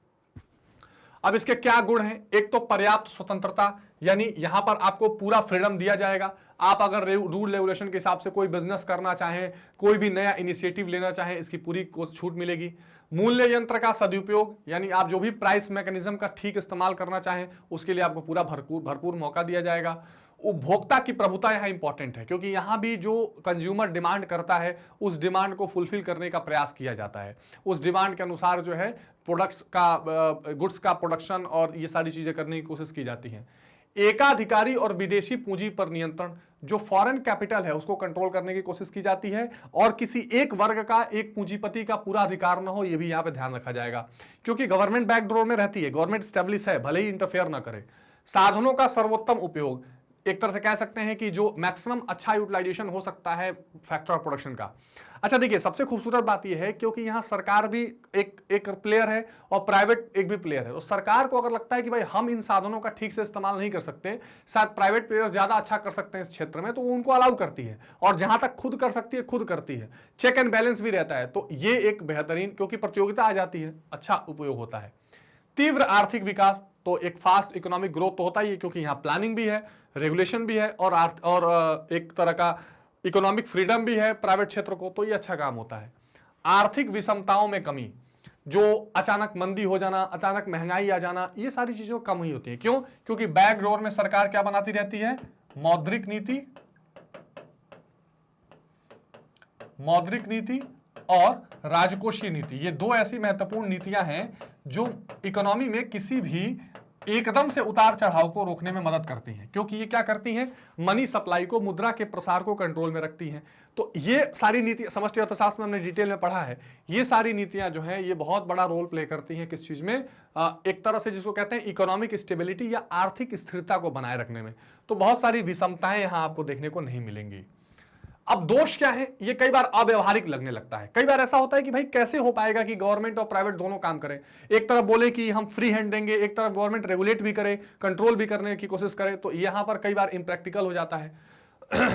अब इसके क्या गुण हैं? एक तो पर्याप्त स्वतंत्रता, यानी यहां पर आपको पूरा फ्रीडम दिया जाएगा। आप अगर रूल रेगुलेशन के हिसाब से कोई बिजनेस करना चाहें, कोई भी नया इनिशिएटिव लेना चाहें, इसकी पूरी छूट मिलेगी। मूल्य यंत्र का सदुपयोग, यानी आप जो भी प्राइस मैकेनिज्म का ठीक इस्तेमाल करना चाहें, उसके लिए आपको पूरा भरपूर मौका दिया जाएगा। उपभोक्ता की प्रभुता यहाँ इंपॉर्टेंट है, क्योंकि यहां भी जो कंज्यूमर डिमांड करता है, उस डिमांड को फुलफिल करने का प्रयास किया जाता है। उस डिमांड के अनुसार जो है प्रोडक्ट्स का, गुड्स का प्रोडक्शन और ये सारी चीजें करने की कोशिश की जाती हैं। एकाधिकारी और विदेशी पूंजी पर नियंत्रण, जो फॉरेन कैपिटल है उसको कंट्रोल करने की कोशिश की जाती है और किसी एक वर्ग का, एक पूंजीपति का पूरा अधिकार न हो, यह भी यहां पे ध्यान रखा जाएगा, क्योंकि गवर्नमेंट बैकडोर में रहती है, गवर्नमेंट स्टेब्लिश है, भले ही इंटरफेयर ना करे। साधनों का सर्वोत्तम उपयोग, एक तरह से कह सकते हैं कि जो मैक्सिमम अच्छा यूटिलाइजेशन हो सकता है फैक्टर ऑफ प्रोडक्शन का। अच्छा देखिए, सबसे खूबसूरत बात यह है क्योंकि यहां सरकार भी एक प्लेयर है और प्राइवेट एक भी प्लेयर है। तो सरकार को अगर लगता है कि भाई हम इन साधनों का ठीक से इस्तेमाल नहीं कर सकते, शायद प्राइवेट प्लेयर्स ज्यादा अच्छा कर सकते हैं इस क्षेत्र में, तो वो उनको अलाउ करती है और जहां तक खुद कर सकती है खुद करती है। चेक एंड बैलेंस भी रहता है, तो ये एक बेहतरीन, क्योंकि प्रतियोगिता आ जाती है, अच्छा उपयोग होता है। तीव्र आर्थिक विकास, तो एक फास्ट इकोनॉमिक ग्रोथ तो होता ही है, क्योंकि यहां प्लानिंग भी है, रेगुलेशन भी है और एक तरह का इकोनॉमिक फ्रीडम भी है प्राइवेट क्षेत्र को, तो ये अच्छा काम होता है। आर्थिक विषमताओं में कमी, जो अचानक मंदी हो जाना, अचानक महंगाई आ जाना, ये सारी चीजें कम ही होती है। क्यों? क्योंकि बैकडोर में सरकार क्या बनाती रहती है? मौद्रिक नीति और राजकोषीय नीति। ये दो ऐसी महत्वपूर्ण नीतियां हैं जो इकोनॉमी में किसी भी एकदम से उतार चढ़ाव को रोकने में मदद करती हैं, क्योंकि ये क्या करती हैं? मनी सप्लाई को, मुद्रा के प्रसार को कंट्रोल में रखती हैं। तो ये सारी नीति समष्टि अर्थशास्त्र में हमने डिटेल में पढ़ा है। ये सारी नीतियां जो हैं, ये बहुत बड़ा रोल प्ले करती हैं किस चीज में? एक तरह से जिसको कहते हैं इकोनॉमिक स्टेबिलिटी या आर्थिक स्थिरता को बनाए रखने में। तो बहुत सारी विषमताएं यहां आपको देखने को नहीं मिलेंगी। अब दोष क्या है? ये कई बार अव्यवहारिक लगने लगता है। कई बार ऐसा होता है कि भाई कैसे हो पाएगा कि गवर्नमेंट और प्राइवेट दोनों काम करें? एक तरफ बोले कि हम फ्री हैंड देंगे, एक तरफ गवर्नमेंट रेगुलेट भी करे, कंट्रोल भी करने की कोशिश करे, तो यहां पर कई बार इम्प्रैक्टिकल हो जाता है।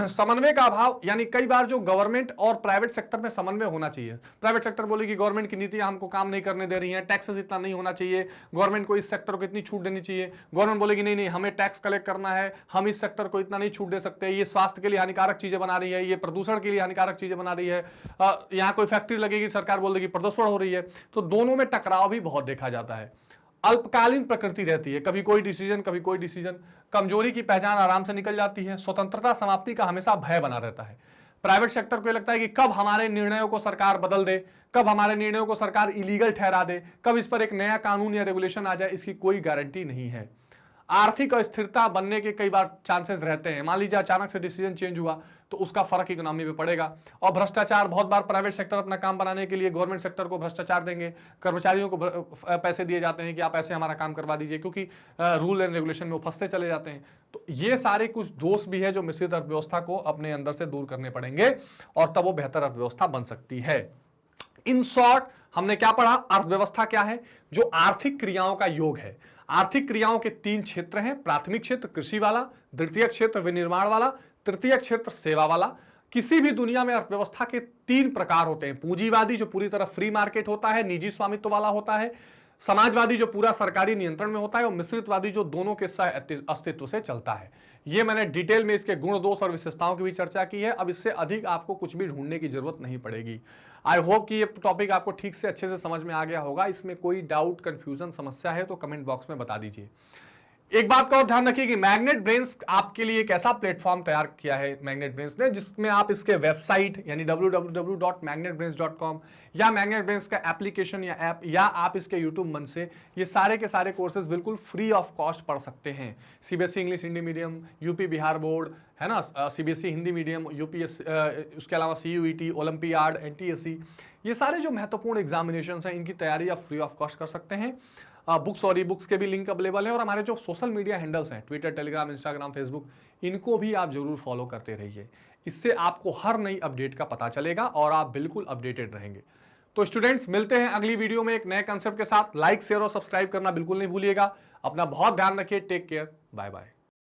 समन्वय का अभाव, यानी कई बार जो गवर्नमेंट और प्राइवेट सेक्टर में समन्वय होना चाहिए। प्राइवेट सेक्टर बोले कि गवर्नमेंट की नीतियां हमको काम नहीं करने दे रही हैं, टैक्सेस इतना नहीं होना चाहिए, गवर्नमेंट को इस सेक्टर को इतनी छूट देनी चाहिए। गवर्नमेंट बोलेगी नहीं हमें टैक्स कलेक्ट करना है, हम इस सेक्टर को इतना नहीं छूट दे सकते, ये स्वास्थ्य के लिए हानिकारक चीजें बना रही है, ये प्रदूषण के लिए हानिकारक चीजें बना रही है, यहाँ कोई फैक्ट्री लगेगी, सरकार बोल देगी प्रदूषण हो रही है। तो दोनों में टकराव भी बहुत देखा जाता है। अल्पकालीन प्रकृति रहती है, कभी कोई डिसीजन कभी कोई डिसीजन। कमजोरी की पहचान आराम से निकल जाती है। स्वतंत्रता समाप्ति का हमेशा भय बना रहता है। प्राइवेट सेक्टर को यह लगता है कि कब हमारे निर्णयों को सरकार बदल दे, कब हमारे निर्णयों को सरकार इलीगल ठहरा दे, कब इस पर एक नया कानून या रेगुलेशन आ जाए, इसकी कोई गारंटी नहीं है। आर्थिक अस्थिरता बनने के कई बार चांसेस रहते हैं। मान लीजिए अचानक से डिसीजन चेंज हुआ तो उसका फर्क इकोनॉमी पे पड़ेगा। और भ्रष्टाचार, बहुत बार प्राइवेट सेक्टर अपना काम बनाने के लिए गवर्नमेंट सेक्टर को भ्रष्टाचार देंगे, कर्मचारियों को पैसे दिए जाते हैं कि आप ऐसे हमारा काम करवा दीजिए, क्योंकि रूल एंड रेगुलेशन में वो फंसते चले जाते हैं। तो ये सारे कुछ दोष भी है जो मिश्रित अर्थव्यवस्था को अपने अंदर से दूर करने पड़ेंगे और तब वो बेहतर अर्थव्यवस्था बन सकती है। इन शॉर्ट हमने क्या पढ़ा? अर्थव्यवस्था क्या है? जो आर्थिक क्रियाओं का योग है। आर्थिक क्रियाओं के 3 क्षेत्र हैं, प्राथमिक क्षेत्र कृषि वाला, द्वितीय क्षेत्र विनिर्माण वाला, तृतीय क्षेत्र सेवा वाला। किसी भी दुनिया में अर्थव्यवस्था के 3 प्रकार होते हैं। पूंजीवादी जो पूरी तरह फ्री मार्केट होता है, निजी स्वामित्व वाला होता है, समाजवादी जो पूरा सरकारी नियंत्रण में होता है, और मिश्रितवादी जो दोनों के सह अस्तित्व से चलता है। ये मैंने डिटेल में इसके गुण, दोष और विशेषताओं की भी चर्चा की है। अब इससे अधिक आपको कुछ भी ढूंढने की जरूरत नहीं पड़ेगी। आई होप कि ये टॉपिक आपको ठीक से अच्छे से समझ में आ गया होगा। इसमें कोई डाउट, कंफ्यूजन, समस्या है तो कमेंट बॉक्स में बता दीजिए। एक बात का और ध्यान रखिए कि मैग्नेट ब्रेन्स आपके लिए एक ऐसा प्लेटफॉर्म तैयार किया है मैग्नेट ब्रेन्स ने, जिसमें आप इसके वेबसाइट यानी www.magnetbrains.com या मैग्नेट ब्रेन्स का एप्लीकेशन या ऐप या आप इसके यूट्यूब मंच से ये सारे के सारे कोर्सेज बिल्कुल फ्री ऑफ कॉस्ट पढ़ सकते हैं। CBSE English Hindi medium, UP Bihar board है ना, सीबीएसई हिंदी मीडियम, यूपीएस, उसके अलावा सीयूईटी, ओलंपियाड, एनटीएससी, ये सारे जो महत्वपूर्ण एग्जामिनेशन हैं इनकी तैयारी आप फ्री ऑफ कॉस्ट कर सकते हैं। बुक्स और ई बुक्स के भी लिंक अवेलेबल है और हमारे जो सोशल मीडिया हैंडल्स हैं ट्विटर, टेलीग्राम, इंस्टाग्राम, फेसबुक, इनको भी आप जरूर फॉलो करते रहिए। इससे आपको हर नई अपडेट का पता चलेगा और आप बिल्कुल अपडेटेड रहेंगे। तो स्टूडेंट्स, मिलते हैं अगली वीडियो में एक नए कंसेप्ट के साथ। लाइक, शेयर और सब्सक्राइब करना बिल्कुल नहीं भूलिएगा। अपना बहुत ध्यान रखिए। Take care, bye bye.